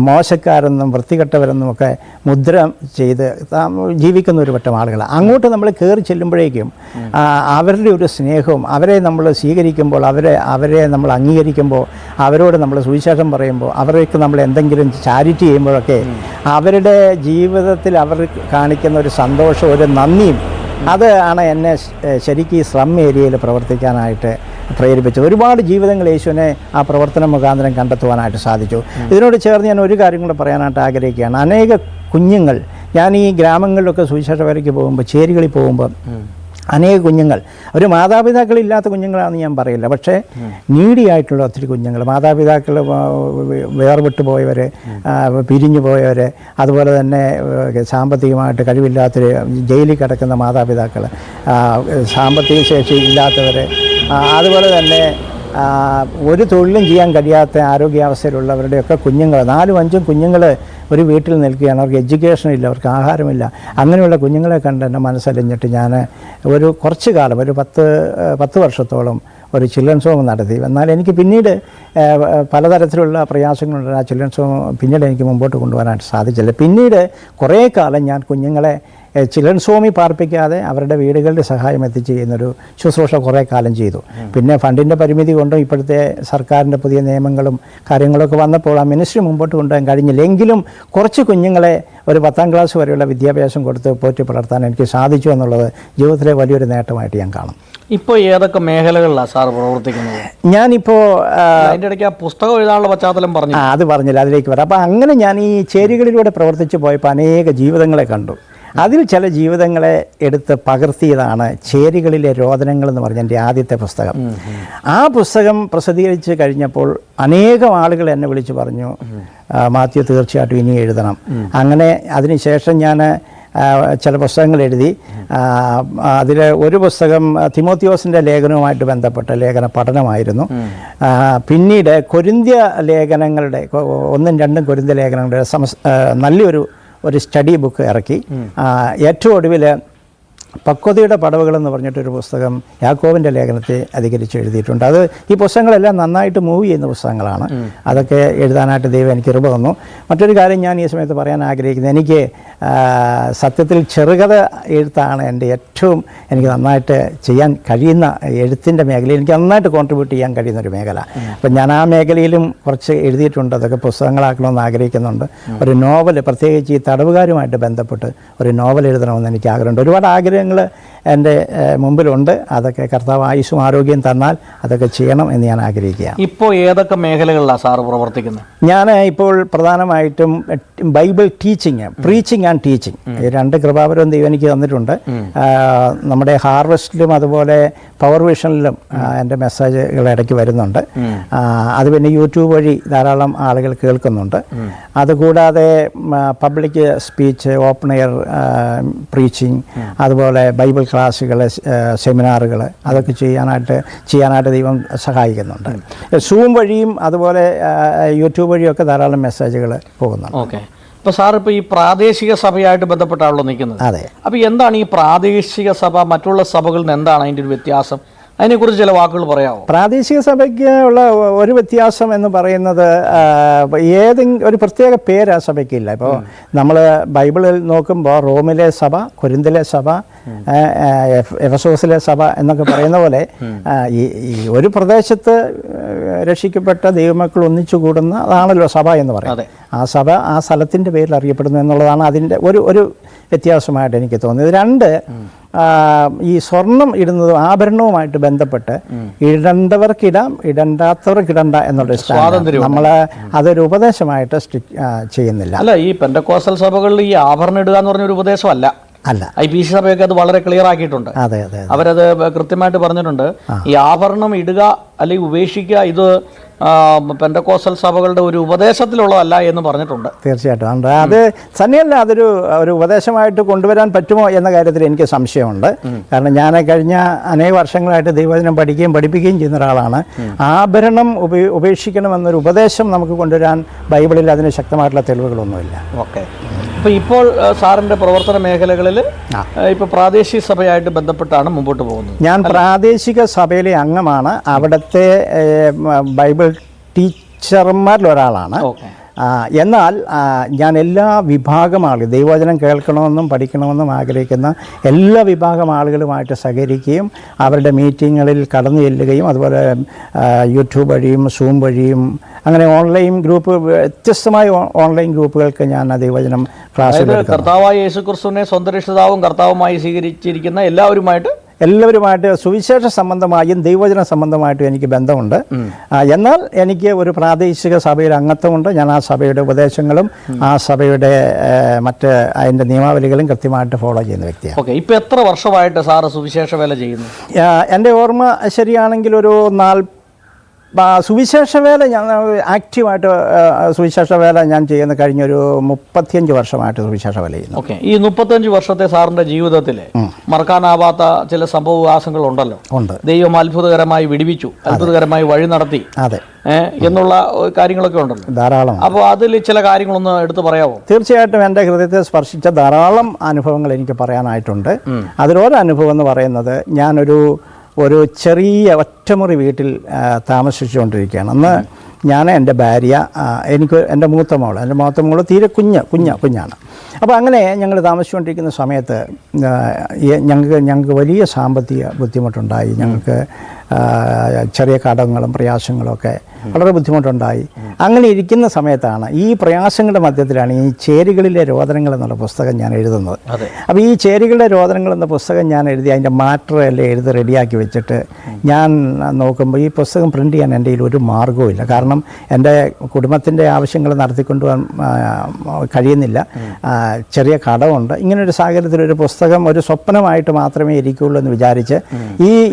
മോശക്കാരെന്നും വൃത്തികെട്ടവരെന്നും ഒക്കെ മുദ്ര ചെയ്ത് ജീവിക്കുന്ന ഒരു വട്ടം ആളുകൾ. അങ്ങോട്ട് നമ്മൾ കയറി ചെല്ലുമ്പോഴേക്കും അവരുടെ ഒരു സ്നേഹവും, അവരെ നമ്മൾ സ്വീകരിക്കുമ്പോൾ, അവരെ നമ്മൾ അംഗീകരിക്കുമ്പോൾ, അവരോട് നമ്മൾ സുവിശേഷം പറയുമ്പോൾ, അവർക്ക് നമ്മൾ എന്തെങ്കിലും ചാരിറ്റി ചെയ്യുമ്പോഴൊക്കെ അവരുടെ ജീവിതത്തിൽ അവർ കാണിക്കുന്ന ഒരു സന്തോഷം, ഒരു നന്ദിയും, അത് ആണ് എന്നെ ശരിക്കും ഈ സ്ലം ഏരിയയിൽ പ്രവർത്തിക്കാനായിട്ട് പ്രേരിപ്പിച്ചത്. ഒരുപാട് ജീവിതങ്ങൾ യേശുവിനെ ആ പ്രവർത്തനം മുഖാന്തരം കണ്ടെത്തുവാനായിട്ട് സാധിച്ചു. ഇതിനോട് ചേർന്ന് ഞാൻ ഒരു കാര്യം കൂടെ പറയാനായിട്ട് ആഗ്രഹിക്കുകയാണ്. അനേക കുഞ്ഞുങ്ങൾ, ഞാൻ ഈ ഗ്രാമങ്ങളിലൊക്കെ സുവിശേഷ വേലയ്ക്ക് പോകുമ്പോൾ, ചേരികളിൽ പോകുമ്പോൾ അനേക കുഞ്ഞുങ്ങൾ, ഒരു മാതാപിതാക്കളില്ലാത്ത കുഞ്ഞുങ്ങളാണെന്ന് ഞാൻ പറയില്ല, പക്ഷേ നീഡിയായിട്ടുള്ള ഒത്തിരി കുഞ്ഞുങ്ങൾ, മാതാപിതാക്കൾ വേർവിട്ട് പോയവർ, പിരിഞ്ഞു പോയവർ, അതുപോലെ തന്നെ സാമ്പത്തികമായിട്ട് കഴിവില്ലാത്തവർ, ജയിലിൽ കിടക്കുന്ന മാതാപിതാക്കൾ, സാമ്പത്തിക ശേഷി ഇല്ലാത്തവർ, അതുപോലെ തന്നെ ഒരു തൊഴിലും ചെയ്യാൻ കഴിയാത്ത ആരോഗ്യാവസ്ഥയിലുള്ളവരുടെയൊക്കെ കുഞ്ഞുങ്ങൾ, 4-5 കുഞ്ഞുങ്ങൾ ഒരു വീട്ടിൽ നിൽക്കുകയാണ്. അവർക്ക് എഡ്യൂക്കേഷനില്ല, അവർക്ക് ആഹാരമില്ല. അങ്ങനെയുള്ള കുഞ്ഞുങ്ങളെ കണ്ട് എൻ്റെ മനസ്സലിഞ്ഞിട്ട് ഞാൻ ഒരു കുറച്ച് കാലം, ഒരു 10 വർഷത്തോളം ഒരു ചിൽഡ്രൻസ് ഹോം നടത്തി. എന്നാൽ എനിക്ക് പിന്നീട് പലതരത്തിലുള്ള പ്രയാസങ്ങളുണ്ട്. ആ ചിൽഡ്രൻസ് ഹോം പിന്നീട് എനിക്ക് മുമ്പോട്ട് കൊണ്ടുപോകാനായിട്ട് സാധിച്ചില്ല. പിന്നീട് കുറേ കാലം ഞാൻ കുഞ്ഞുങ്ങളെ ചിൽഡ്രൻസ് ഹോമിൽ പാർപ്പിക്കാതെ അവരുടെ വീടുകളുടെ സഹായം എത്തിച്ച് ചെയ്യുന്നൊരു ശുശ്രൂഷ കുറേ കാലം ചെയ്തു. പിന്നെ ഫണ്ടിൻ്റെ പരിമിതി കൊണ്ടും ഇപ്പോഴത്തെ സർക്കാരിൻ്റെ പുതിയ നിയമങ്ങളും കാര്യങ്ങളൊക്കെ വന്നപ്പോൾ ആ മിനിസ്ട്രി മുമ്പോട്ട് കൊണ്ടുപോകാൻ കഴിഞ്ഞില്ല. എങ്കിലും കുറച്ച് കുഞ്ഞുങ്ങളെ ഒരു 10ാം ക്ലാസ് വരെയുള്ള വിദ്യാഭ്യാസം കൊടുത്ത് പോറ്റി പുലർത്താൻ എനിക്ക് സാധിച്ചു എന്നുള്ളത് ജീവിതത്തിലെ വലിയൊരു നേട്ടമായിട്ട് ഞാൻ കാണും. ഇപ്പോൾ ഏതൊക്കെ മേഖലകളിലാണ് സാർ പ്രവർത്തിക്കുന്നത്? ഞാനിപ്പോൾ അതിൻ്റെ ഇടയ്ക്ക് ആ പുസ്തകം എഴുതാനുള്ള പശ്ചാത്തലം പറഞ്ഞു, അത് പറഞ്ഞില്ല, അതിലേക്ക് വരാം. അപ്പോൾ അങ്ങനെ ഞാൻ ഈ ചേരികളിലൂടെ പ്രവർത്തിച്ച് പോയപ്പോൾ അനേക ജീവിതങ്ങളെ കണ്ടു. അതിൽ ചില ജീവിതങ്ങളെ എടുത്ത് പകർത്തിയതാണ് ചേരികളിലെ രോദനങ്ങൾ എന്ന് പറഞ്ഞ എൻ്റെ ആദ്യത്തെ പുസ്തകം. ആ പുസ്തകം പ്രസിദ്ധീകരിച്ച് കഴിഞ്ഞപ്പോൾ അനേകം ആളുകൾ എന്നെ വിളിച്ച് പറഞ്ഞു, മാത്യു തീർച്ചയായിട്ടും ഇനി എഴുതണം. അങ്ങനെ അതിനുശേഷം ഞാൻ ചില പുസ്തകങ്ങൾ എഴുതി. അതിൽ ഒരു പുസ്തകം തിമോത്തിയോസിൻ്റെ ലേഖനവുമായിട്ട് ബന്ധപ്പെട്ട ലേഖന പഠനമായിരുന്നു. പിന്നീട് കൊരിന്ത്യ ലേഖനങ്ങളുടെ 1ഉം 2ഉം കൊരിന്ത്യ ലേഖനങ്ങളുടെ നല്ലൊരു സ്റ്റഡി ബുക്ക് ഇറക്കി. ഏറ്റവും ഒടുവിൽ പക്വതയുടെ പടവുകളെന്ന് പറഞ്ഞിട്ടൊരു പുസ്തകം യാക്കോബിൻ്റെ ലേഖനത്തെ അധികരിച്ച് എഴുതിയിട്ടുണ്ട്. അത് ഈ പുസ്തകങ്ങളെല്ലാം നന്നായിട്ട് മൂവ് ചെയ്യുന്ന പുസ്തകങ്ങളാണ്. അതൊക്കെ എഴുതാനായിട്ട് ദൈവം എനിക്ക് കൃപ തന്നു. മറ്റൊരു കാര്യം ഞാൻ ഈ സമയത്ത് പറയാൻ ആഗ്രഹിക്കുന്നത്, എനിക്ക് സത്യത്തിൽ ചെറുകഥ എഴുത്താണ് എനിക്ക് നന്നായിട്ട് ചെയ്യാൻ കഴിയുന്ന എഴുത്തിൻ്റെ മേഖലയിൽ എനിക്ക് നന്നായിട്ട് കോൺട്രിബ്യൂട്ട് ചെയ്യാൻ കഴിയുന്നൊരു മേഖല. അപ്പം ഞാൻ ആ മേഖലയിലും കുറച്ച് എഴുതിയിട്ടുണ്ട്. അതൊക്കെ പുസ്തകങ്ങളാക്കണമെന്ന് ആഗ്രഹിക്കുന്നുണ്ട്. ഒരു നോവൽ, പ്രത്യേകിച്ച് ഈ തടവുകാരുമായിട്ട് ബന്ധപ്പെട്ട് ഒരു നോവൽ എഴുതണമെന്ന് എനിക്ക് ആഗ്രഹമുണ്ട്. ഒരുപാട് ആഗ്രഹങ്ങൾ എൻ്റെ മുമ്പിലുണ്ട്. അതൊക്കെ കർത്താവ് ആയുസ്സും ആരോഗ്യം തന്നാൽ അതൊക്കെ ചെയ്യണം എന്ന് ഞാൻ ആഗ്രഹിക്കുക. ഇപ്പോൾ ഏതൊക്കെ മേഖലകളിലാണ് സാറ് പ്രവർത്തിക്കുന്നത്? ഞാൻ ഇപ്പോൾ പ്രധാനമായിട്ടും Bible teaching, preaching and teaching, ഈ രണ്ട് കൃപാവരവും ദൈവം എനിക്ക് തന്നിട്ടുണ്ട്. നമ്മുടെ ഹാർവസ്റ്റിലും അതുപോലെ പവർ വിഷനിലും എൻ്റെ മെസ്സേജുകൾ ഇടയ്ക്ക് വരുന്നുണ്ട്. അത് പിന്നെ യൂട്യൂബ് വഴി ധാരാളം ആളുകൾ കേൾക്കുന്നുണ്ട്. അതുകൂടാതെ public speech, open air preaching, അതുപോലെ ബൈബിൾ ക്ലാസ്സുകൾ, സെമിനാറുകൾ, അതൊക്കെ ചെയ്യാനായിട്ട് ദൈവം സഹായിക്കുന്നുണ്ട്. സൂം വഴിയും അതുപോലെ യൂട്യൂബ് വഴിയൊക്കെ ധാരാളം മെസ്സേജുകൾ പോകുന്നുണ്ട്. ഓക്കെ. ഇപ്പോൾ സാർ ഇപ്പോൾ ഈ പ്രാദേശിക സഭയായിട്ട് ബന്ധപ്പെട്ടാണല്ലോ നിൽക്കുന്നത്. അതെ. അപ്പോൾ എന്താണ് ഈ പ്രാദേശിക സഭ മറ്റുള്ള സഭകളിൽ നിന്ന് എന്താണ് അതിൻ്റെ ഒരു വ്യത്യാസം? അതിനെക്കുറിച്ച് ചില വാക്കുകൾ പറയാമോ? പ്രാദേശിക സഭയ്ക്ക് ഉള്ള ഒരു വ്യത്യാസം എന്ന് പറയുന്നത്, ഒരു പ്രത്യേക പേര് ആ സഭയ്ക്കില്ല. ഇപ്പോൾ നമ്മൾ ബൈബിളിൽ നോക്കുമ്പോൾ റോമിലെ സഭ, കൊരിന്തിലെ സഭ, എഫെസോസിലെ സഭ എന്നൊക്കെ പറയുന്ന പോലെ ഈ ഒരു പ്രദേശത്ത് രക്ഷിക്കപ്പെട്ട ദൈവമക്കൾ ഒന്നിച്ചു കൂടുന്ന അതാണല്ലോ സഭ എന്ന് പറയുന്നത്. ആ സഭ ആ സ്ഥലത്തിൻ്റെ പേരിൽ അറിയപ്പെടുന്നു എന്നുള്ളതാണ് അതിൻ്റെ ഒരു വ്യത്യാസമായിട്ട് എനിക്ക് തോന്നിയത്. രണ്ട്, ഈ സ്വർണം ഇടുന്നതും ആഭരണവുമായിട്ട് ബന്ധപ്പെട്ട് ഇടേണ്ടവർക്കിടാം, ഇടണ്ടാത്തവർക്കിടണ്ട എന്നുള്ള സ്വാതന്ത്ര്യം നമ്മൾ അതൊരു ഉപദേശമായിട്ട് ചെയ്യുന്നില്ല. അല്ല, ഈ പെന്തക്കോസ്റ്റൽ സഭകളിൽ ഈ ആഭരണം ഇടുക എന്ന് പറഞ്ഞൊരു ഉപദേശമല്ല. IPC സഭയൊക്കെ അത് വളരെ ക്ലിയർ ആക്കിയിട്ടുണ്ട്. അവരത് കൃത്യമായിട്ട് പറഞ്ഞിട്ടുണ്ട്. ഈ ആഭരണം ഇടുക അല്ലെങ്കിൽ ഉപേക്ഷിക്കുക ഇത് പെന്തക്കോസ്റ്റൽ സഭകളുടെ ഒരു ഉപദേശത്തിലുള്ളതല്ല എന്ന് പറഞ്ഞിട്ടുണ്ട്. തീർച്ചയായിട്ടും അത് തന്നെയല്ല, ഒരു ഉപദേശമായിട്ട് കൊണ്ടുവരാൻ പറ്റുമോ എന്ന കാര്യത്തിൽ എനിക്ക് സംശയമുണ്ട്. കാരണം ഞാൻ കഴിഞ്ഞ അനേക വർഷങ്ങളായിട്ട് ദൈവവചനം പഠിപ്പിക്കുകയും ചെയ്യുന്ന ഒരാളാണ്. ആഭരണം ഉപേക്ഷിക്കണമെന്നൊരു ഉപദേശം നമുക്ക് കൊണ്ടുവരാൻ ബൈബിളിൽ അതിന് ശക്തമായിട്ടുള്ള തെളിവുകളൊന്നുമില്ല. ഓക്കെ. ഇപ്പോൾ സാറിൻ്റെ പ്രവർത്തന മേഖലകളിൽ ഇപ്പോൾ പ്രാദേശിക സഭയായിട്ട് ബന്ധപ്പെട്ടാണ് മുമ്പോട്ട് പോകുന്നത്. ഞാൻ പ്രാദേശിക സഭയിലെ അംഗമാണ്. അവിടുത്തെ ബൈബിൾ ടീച്ചർമാരിൽ ഒരാളാണ്. എന്നാൽ ഞാൻ എല്ലാ വിഭാഗം ആളുകൾ, ദൈവവചനം കേൾക്കണമെന്നും പഠിക്കണമെന്നും ആഗ്രഹിക്കുന്ന എല്ലാ വിഭാഗം ആളുകളുമായിട്ട് സഹകരിക്കുകയും അവരുടെ മീറ്റിങ്ങുകളിൽ കടന്നു ചെല്ലുകയും അതുപോലെ യൂട്യൂബ് വഴിയും സൂം വഴിയും അങ്ങനെ ഓൺലൈൻ ഗ്രൂപ്പ്, വ്യത്യസ്തമായ ഓൺലൈൻ ഗ്രൂപ്പുകൾക്ക് ഞാൻ ദൈവവചനം ക്ലാസ് എടുക്കുന്നു. കർത്താവായ യേശുക്രിസ്തുവിനെ സ്വന്തം രക്ഷിതാവും കർത്താവുമായി സ്വീകരിച്ചിരിക്കുന്ന എല്ലാവരുമായിട്ട് സുവിശേഷ സംബന്ധമായും ദൈവവചന സംബന്ധമായിട്ടും എനിക്ക് ബന്ധമുണ്ട്. എന്നാൽ എനിക്ക് ഒരു പ്രാദേശിക സഭയിൽ അംഗത്വമുണ്ട്. ഞാൻ ആ സഭയുടെ ഉപദേശങ്ങളും ആ സഭയുടെ മറ്റ് അതിൻ്റെ നിയമാവലികളും കൃത്യമായിട്ട് ഫോളോ ചെയ്യുന്ന വ്യക്തിയാണ്. ഓക്കെ. ഇപ്പോൾ എത്ര വർഷമായിട്ട് സാറ് സുവിശേഷ വേല ചെയ്യുന്നു? എൻ്റെ ഓർമ്മ ശരിയാണെങ്കിൽ ഒരു സുവിശേഷ വേല ഞാൻ ആക്റ്റീവായിട്ട് സുവിശേഷ വേല ഞാൻ ചെയ്യുന്ന കഴിഞ്ഞൊരു 35 വർഷമായിട്ട് സുവിശേഷ വേല ചെയ്യുന്നു. ഓക്കെ. ഈ 35 വർഷത്തെ സാറിൻ്റെ ജീവിതത്തിൽ മറക്കാനാവാത്ത ചില സംഭവവികാസങ്ങൾ ഉണ്ടല്ലോ. ഉണ്ട്. ദൈവം അത്ഭുതകരമായി വിടുവിച്ചു, അത്ഭുതകരമായി വഴി നടത്തി, അതെ, എന്നുള്ള കാര്യങ്ങളൊക്കെ ഉണ്ടല്ലോ, ധാരാളം. അപ്പോൾ അതിൽ ചില കാര്യങ്ങളൊന്ന് എടുത്തു പറയാമോ? തീർച്ചയായിട്ടും എൻ്റെ ഹൃദയത്തെ സ്പർശിച്ച ധാരാളം അനുഭവങ്ങൾ എനിക്ക് പറയാനായിട്ടുണ്ട്. അതിലൊരു അനുഭവം എന്ന് പറയുന്നത്, ഞാനൊരു ചെറിയ ഒറ്റമുറി വീട്ടിൽ താമസിച്ചുകൊണ്ടിരിക്കുകയാണ്. അന്ന് ഞാൻ, എൻ്റെ ഭാര്യ, എൻ്റെ മൂത്ത മോള് തീരെ കുഞ്ഞാണ്. അപ്പോൾ അങ്ങനെ ഞങ്ങൾ താമസിച്ചുകൊണ്ടിരിക്കുന്ന സമയത്ത് ഞങ്ങൾക്ക് വലിയ സാമ്പത്തിക ബുദ്ധിമുട്ടുണ്ടായി. ഞങ്ങൾക്ക് ചെറിയ കടങ്ങളും പ്രയാസങ്ങളൊക്കെ വളരെ ബുദ്ധിമുട്ടുണ്ടായി. അങ്ങനെ ഇരിക്കുന്ന സമയത്താണ്, ഈ പ്രയാസങ്ങളുടെ മധ്യത്തിലാണ് ഈ ചേരികളിലെ രോദനങ്ങൾ എന്നുള്ള പുസ്തകം ഞാൻ എഴുതുന്നത്. അപ്പോൾ ഈ ചേരികളുടെ രോദനങ്ങൾ എന്ന പുസ്തകം ഞാൻ എഴുതി അതിൻ്റെ മാറ്റർ എല്ലാം എഴുതി റെഡിയാക്കി വെച്ചിട്ട് ഞാൻ നോക്കുമ്പോൾ ഈ പുസ്തകം പ്രിൻ്റ് ചെയ്യാൻ എൻ്റെ കയ്യിൽ ഒരു മാർഗ്ഗവുമില്ല. കാരണം എൻ്റെ കുടുംബത്തിൻ്റെ ആവശ്യങ്ങൾ നടത്തിക്കൊണ്ടുപോകാൻ കഴിയുന്നില്ല, ചെറിയ കടമുണ്ട്. ഇങ്ങനൊരു സാഹചര്യത്തിൽ ഒരു പുസ്തകം ഒരു സ്വപ്നമായിട്ട് മാത്രമേ ഇരിക്കുകയുള്ളൂ എന്ന് വിചാരിച്ച്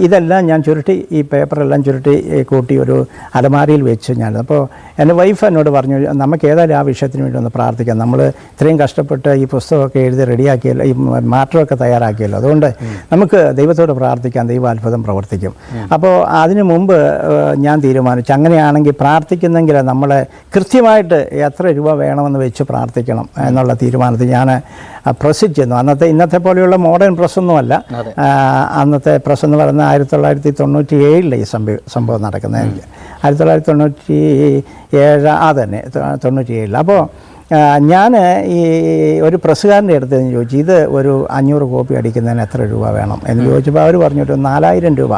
ഇതെല്ലാം ഞാൻ ചുരുട്ടി ഈ പേപ്പറെല്ലാം ചുരുട്ടി കൂട്ടി ഒരു അലമാരിയിൽ വെച്ചു ഞാൻ. അപ്പോൾ എൻ്റെ വൈഫ് എന്നോട് പറഞ്ഞു, നമുക്ക് ഏതായാലും ആ വിഷയത്തിന് വേണ്ടി ഒന്ന് പ്രാർത്ഥിക്കാം. നമ്മൾ ഇത്രയും കഷ്ടപ്പെട്ട് ഈ പുസ്തകമൊക്കെ എഴുതി റെഡിയാക്കിയല്ലോ, ഈ മാറ്ററൊക്കെ തയ്യാറാക്കിയല്ലോ, അതുകൊണ്ട് നമുക്ക് ദൈവത്തോട് പ്രാർത്ഥിക്കാം, ദൈവം അത്ഭുതം പ്രവർത്തിക്കും. അപ്പോൾ അതിനു മുമ്പ് ഞാൻ തീരുമാനിച്ചു, അങ്ങനെയാണെങ്കിൽ പ്രാർത്ഥിക്കുന്നെങ്കിൽ നമ്മൾ കൃത്യമായിട്ട് എത്ര രൂപ വേണമെന്ന് വെച്ച് പ്രാർത്ഥിക്കണം എന്നുള്ള തീരുമാനത്തിൽ ഞാൻ പ്രസ് ചെയ്യുന്നു. ഇന്നത്തെ പോലെയുള്ള മോഡേൺ പ്രസ്സൊന്നുമല്ല. അന്നത്തെ പ്രസ് എന്ന് പറയുന്നത് 1997 ഈ സംഭവം നടക്കുന്നത്. 1997 തന്നെ 97. അപ്പോൾ ഞാൻ ഈ ഒരു പ്രസ്സുകാരൻ്റെ അടുത്ത് ചോദിച്ചു, ഇത് ഒരു 500 കോപ്പി അടിക്കുന്നതിന് എത്ര രൂപ വേണം എന്ന് ചോദിച്ചപ്പോൾ അവർ പറഞ്ഞു, ഒരു 4000 രൂപ.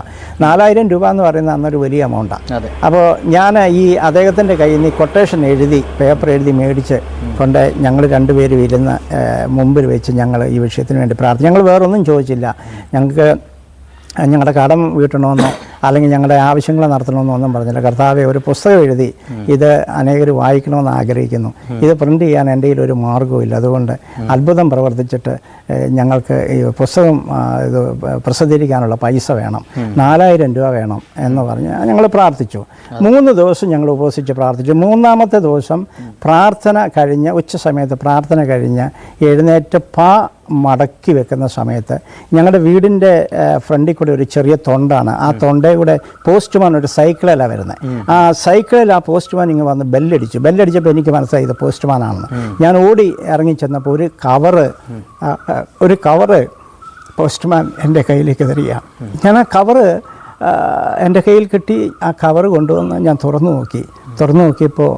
4000 രൂപ എന്ന് പറയുന്നത് അന്നൊരു വലിയ എമൗണ്ടാണ്. അപ്പോൾ ഞാൻ ഈ അദ്ദേഹത്തിൻ്റെ കയ്യിൽ നിന്ന് കൊട്ടേഷൻ എഴുതി, പേപ്പർ എഴുതി മേടിച്ച് കൊണ്ട് ഞങ്ങൾ രണ്ടുപേരും ഇരുന്ന് മുമ്പിൽ വെച്ച് ഞങ്ങൾ ഈ വിഷയത്തിന് വേണ്ടി പ്രാർത്ഥിച്ചു. ഞങ്ങൾ വേറൊന്നും ചോദിച്ചില്ല. ഞങ്ങൾക്ക് ഞങ്ങളുടെ കടം വീട്ടണമെന്നോ അല്ലെങ്കിൽ ഞങ്ങളുടെ ആവശ്യങ്ങൾ നടത്തണമെന്നോ ഒന്നും പറഞ്ഞില്ല. കർത്താവെ, ഒരു പുസ്തകം എഴുതി ഇത് അനേകർ വായിക്കണമെന്ന് ആഗ്രഹിക്കുന്നു, ഇത് പ്രിൻ്റ് ചെയ്യാൻ എൻ്റെ കയ്യിൽ ഒരു മാർഗ്ഗവുമില്ല, അതുകൊണ്ട് അത്ഭുതം പ്രവർത്തിച്ചിട്ട് ഞങ്ങൾക്ക് ഈ പുസ്തകം ഇത് പ്രസിദ്ധീകരിക്കാനുള്ള പൈസ വേണം, 4000 രൂപ വേണം എന്ന് പറഞ്ഞ് ഞങ്ങൾ പ്രാർത്ഥിച്ചു. 3 ദിവസം ഞങ്ങൾ ഉപവസിച്ച് പ്രാർത്ഥിച്ചു. 3-ാമത്തെ ദിവസം പ്രാർത്ഥന കഴിഞ്ഞ്, ഉച്ച സമയത്ത് പ്രാർത്ഥന കഴിഞ്ഞ് എഴുന്നേറ്റ് മടക്കി വെക്കുന്ന സമയത്ത് ഞങ്ങളുടെ വീടിൻ്റെ ഫ്രണ്ടിൽ കൂടെ ഒരു ചെറിയ തൊണ്ടാണ്. ആ തൊണ്ടയുടെ പോസ്റ്റ്മാൻ ഒരു സൈക്കിളിലാണ് വരുന്നത്. ആ സൈക്കിളിൽ ആ പോസ്റ്റ്മാൻ ഇങ്ങ് വന്ന് ബെല്ലടിച്ചപ്പോൾ എനിക്ക് മനസ്സിലായി ഇത് പോസ്റ്റ്മാനാണെന്ന്. ഞാൻ ഓടി ഇറങ്ങി ചെന്നപ്പോൾ ഒരു കവറ് പോസ്റ്റ്മാൻ എൻ്റെ കയ്യിലേക്ക് തരികയാണ്. ഞാൻ ആ കവറ് എൻ്റെ കയ്യിൽ കിട്ടി. ആ കവറ് കൊണ്ടുവന്ന് ഞാൻ തുറന്നു നോക്കിയപ്പോൾ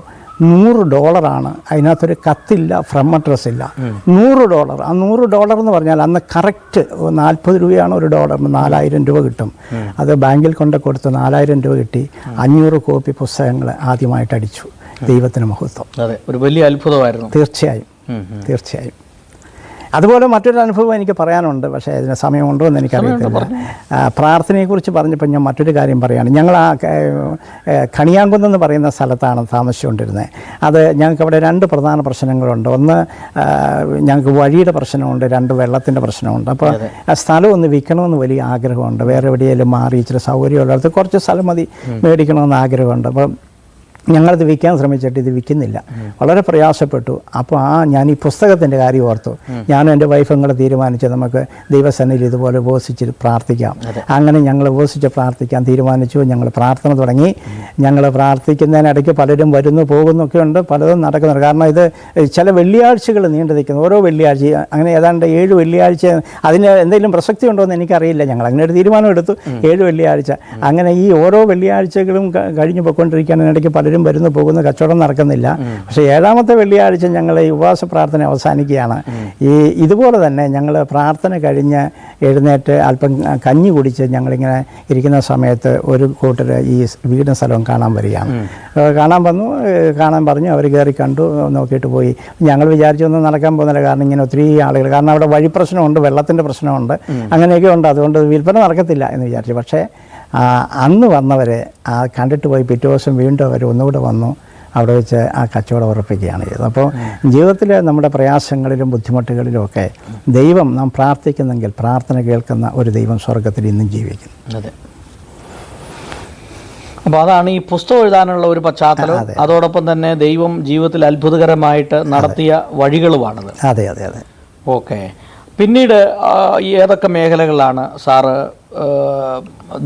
$100. അതിനകത്തൊരു കത്തില്ല, ഫ്രം അഡ്രസ് ഇല്ല. $100. ആ $100 എന്ന് പറഞ്ഞാൽ അന്ന് കറക്റ്റ് 40 രൂപയാണ് ഒരു ഡോളർ. 4000 രൂപ കിട്ടും. അത് ബാങ്കിൽ കൊണ്ട് കൊടുത്ത് 4000 രൂപ കിട്ടി. 500 കോപ്പി പുസ്തകങ്ങൾ ആദ്യമായിട്ട് അടിച്ചു. ദൈവത്തിന് മഹത്വം. അതെ, ഒരു വലിയ അത്ഭുതമായിരുന്നു. തീർച്ചയായും. അതുപോലെ മറ്റൊരു അനുഭവം എനിക്ക് പറയാനുണ്ട്, പക്ഷേ അതിന് സമയമുണ്ടോ എന്ന് എനിക്കറിയത്തില്ല. പ്രാർത്ഥനയെക്കുറിച്ച് പറഞ്ഞപ്പോൾ ഞാൻ മറ്റൊരു കാര്യം പറയുകയാണ്. ഞങ്ങൾ ആ കണിയാങ്കുന്നെന്ന് പറയുന്ന സ്ഥലത്താണ് താമസിച്ചുകൊണ്ടിരുന്നത്. അത് ഞങ്ങൾക്ക് അവിടെ 2 പ്രധാന പ്രശ്നങ്ങളുണ്ട്. ഒന്ന്, ഞങ്ങൾക്ക് വഴിയുടെ പ്രശ്നമുണ്ട്, 2 വെള്ളത്തിൻ്റെ പ്രശ്നമുണ്ട്. അപ്പോൾ സ്ഥലം ഒന്ന് വിൽക്കണമെന്ന് വലിയ ആഗ്രഹമുണ്ട്. വേറെ എവിടെയെങ്കിലും മാറി ഇച്ചിരി സൗകര്യമുള്ളിടത്ത് കുറച്ച് സ്ഥലം മതി മേടിക്കണമെന്ന് ആഗ്രഹമുണ്ട്. അപ്പം ഞങ്ങളത് വിൽക്കാൻ ശ്രമിച്ചിട്ട് ഇത് വിൽക്കുന്നില്ല. വളരെ പ്രയാസപ്പെട്ടു. അപ്പോൾ ഞാൻ ഈ പുസ്തകത്തിൻ്റെ കാര്യം ഓർത്തു. ഞാനും എൻ്റെ വൈഫും കൂടെ തീരുമാനിച്ച് നമുക്ക് ദൈവസന്നിധിയിൽ ഇതുപോലെ ഉപവസിച്ച് പ്രാർത്ഥിക്കാം. അങ്ങനെ ഞങ്ങൾ ഉപവസിച്ച് പ്രാർത്ഥിക്കാൻ തീരുമാനിച്ചു. ഞങ്ങൾ പ്രാർത്ഥന തുടങ്ങി. ഞങ്ങൾ പ്രാർത്ഥിക്കുന്നതിനിടയ്ക്ക് പലരും വരുന്നു പോകുന്നൊക്കെ ഉണ്ട്, പലതും നടക്കുന്നുണ്ട്. കാരണം ഇത് ചില വെള്ളിയാഴ്ചകൾ നീണ്ടു നിൽക്കുന്നു. ഓരോ വെള്ളിയാഴ്ച അങ്ങനെ ഏതാണ്ട് 7 വെള്ളിയാഴ്ച. അതിന് എന്തെങ്കിലും പ്രസക്തി ഉണ്ടോ എന്ന് എനിക്കറിയില്ല. ഞങ്ങൾ അങ്ങനെ ഒരു തീരുമാനം എടുത്തു, 7 വെള്ളിയാഴ്ച. അങ്ങനെ ഈ ഓരോ വെള്ളിയാഴ്ചകളും കഴിഞ്ഞു പോയിക്കൊണ്ടിരിക്കാനിടയ്ക്ക് പലരും വരുന്നു പോകുന്നു, കച്ചവടം നടക്കുന്നില്ല. പക്ഷേ 7-ാമത്തെ വെള്ളിയാഴ്ച ഞങ്ങൾ ഈ ഉപവാസ പ്രാർത്ഥന അവസാനിക്കുകയാണ്. ഇതുപോലെ തന്നെ ഞങ്ങൾ പ്രാർത്ഥന കഴിഞ്ഞ് എഴുന്നേറ്റ് അല്പം കഞ്ഞി കുടിച്ച് ഞങ്ങളിങ്ങനെ ഇരിക്കുന്ന സമയത്ത് ഒരു കൂട്ടർ ഈ വീടും സ്ഥലവും കാണാൻ വരികയാണ്. കാണാൻ പറഞ്ഞു. അവർ കയറി കണ്ടു, നോക്കിയിട്ട് പോയി. ഞങ്ങൾ വിചാരിച്ചൊന്നും നടക്കാൻ പോകുന്നില്ല, കാരണം ഇങ്ങനെ ഒത്തിരി ആളുകൾ, കാരണം അവിടെ വഴി പ്രശ്നമുണ്ട്, വെള്ളത്തിൻ്റെ പ്രശ്നമുണ്ട്, അങ്ങനെയൊക്കെ ഉണ്ട്, അതുകൊണ്ട് വിൽപ്പന നടക്കത്തില്ല എന്ന് വിചാരിച്ചു. പക്ഷേ അന്ന് വന്നവരെ കണ്ടിട്ട് പോയി പിറ്റേ ദിവസം വീണ്ടും അവർ ഒന്നുകൂടെ വന്നു. അവിടെ വെച്ച് ആ കച്ചവടം ഉറപ്പിക്കുകയാണ് ചെയ്തത്. അപ്പോൾ ജീവിതത്തിൽ നമ്മുടെ പ്രയാസങ്ങളിലും ബുദ്ധിമുട്ടുകളിലും ഒക്കെ ദൈവം നാം പ്രാർത്ഥിക്കുന്നെങ്കിൽ പ്രാർത്ഥന കേൾക്കുന്ന ഒരു ദൈവം സ്വർഗത്തിൽ ഇന്നും ജീവിക്കുന്നു. അതെ. അപ്പോൾ അതാണ് ഈ പുസ്തകം എഴുതാനുള്ള ഒരു പശ്ചാത്തലം. അതോടൊപ്പം തന്നെ ദൈവം ജീവിതത്തിൽ അത്ഭുതകരമായിട്ട് നടത്തിയ വഴികളുമാണത്. അതെ. ഓക്കെ. പിന്നീട് ഏതൊക്കെ മേഖലകളിലാണ് സാറ്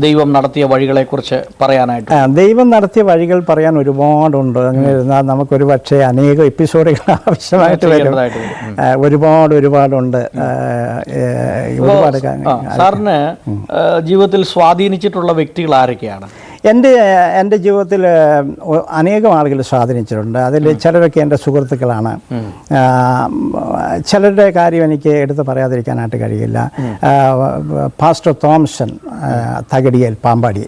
ദൈവം നടത്തിയ വഴികളെക്കുറിച്ച് പറയാനായിട്ട്? ദൈവം നടത്തിയ വഴികൾ പറയാൻ ഒരുപാടുണ്ട്. അങ്ങനെ ഇരുന്നാൽ നമുക്കൊരു പക്ഷേ അനേകം എപ്പിസോഡുകൾ ആവശ്യമായിട്ട് വരും. ഒരുപാടുണ്ട്. സാറിന് ജീവിതത്തിൽ സ്വാധീനിച്ചിട്ടുള്ള വ്യക്തികൾ ആരൊക്കെയാണ്? എൻ്റെ ജീവിതത്തിൽ അനേകം ആളുകൾ സ്വാധീനിച്ചിട്ടുണ്ട്. അതിൽ ചിലരൊക്കെ എൻ്റെ സുഹൃത്തുക്കളാണ്. ചിലരുടെ കാര്യം എനിക്ക് എടുത്ത് പറയാതിരിക്കാനായിട്ട് കഴിയില്ല. പാസ്റ്റർ തോംസൺ തകടിയേൽ പാമ്പാടി,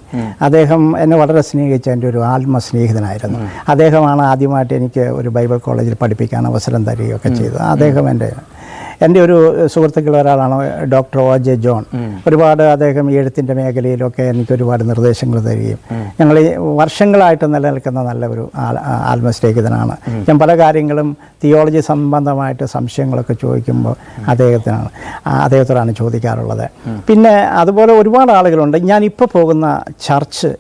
അദ്ദേഹം എന്നെ വളരെ സ്നേഹിച്ച എൻ്റെ ഒരു ആത്മസ്നേഹിതനായിരുന്നു. അദ്ദേഹമാണ് ആദ്യമായിട്ട് എനിക്ക് ഒരു ബൈബിൾ കോളേജിൽ പഠിപ്പിക്കാൻ അവസരം തരികയൊക്കെ ചെയ്തത്. അദ്ദേഹം എൻ്റെ എൻ്റെ ഒരു സുഹൃത്തുക്കൾ ഒരാളാണ് ഡോക്ടർ OJ ജോൺ. ഒരുപാട് അദ്ദേഹം എഴുത്തിൻ്റെ മേഖലയിലൊക്കെ എനിക്ക് ഒരുപാട് നിർദ്ദേശങ്ങൾ തരികയും ഞങ്ങൾ വർഷങ്ങളായിട്ട് നിലനിൽക്കുന്ന നല്ല ഒരു ആത്മസ്നേഹിതനാണ്. ഞാൻ പല കാര്യങ്ങളും തിയോളജി സംബന്ധമായിട്ട് സംശയങ്ങളൊക്കെ ചോദിക്കുമ്പോൾ അദ്ദേഹത്തോടാണ് ചോദിക്കാറുള്ളത്. പിന്നെ അതുപോലെ ഒരുപാട് ആളുകളുണ്ട്. ഞാനിപ്പോൾ പോകുന്ന ചർച്ച്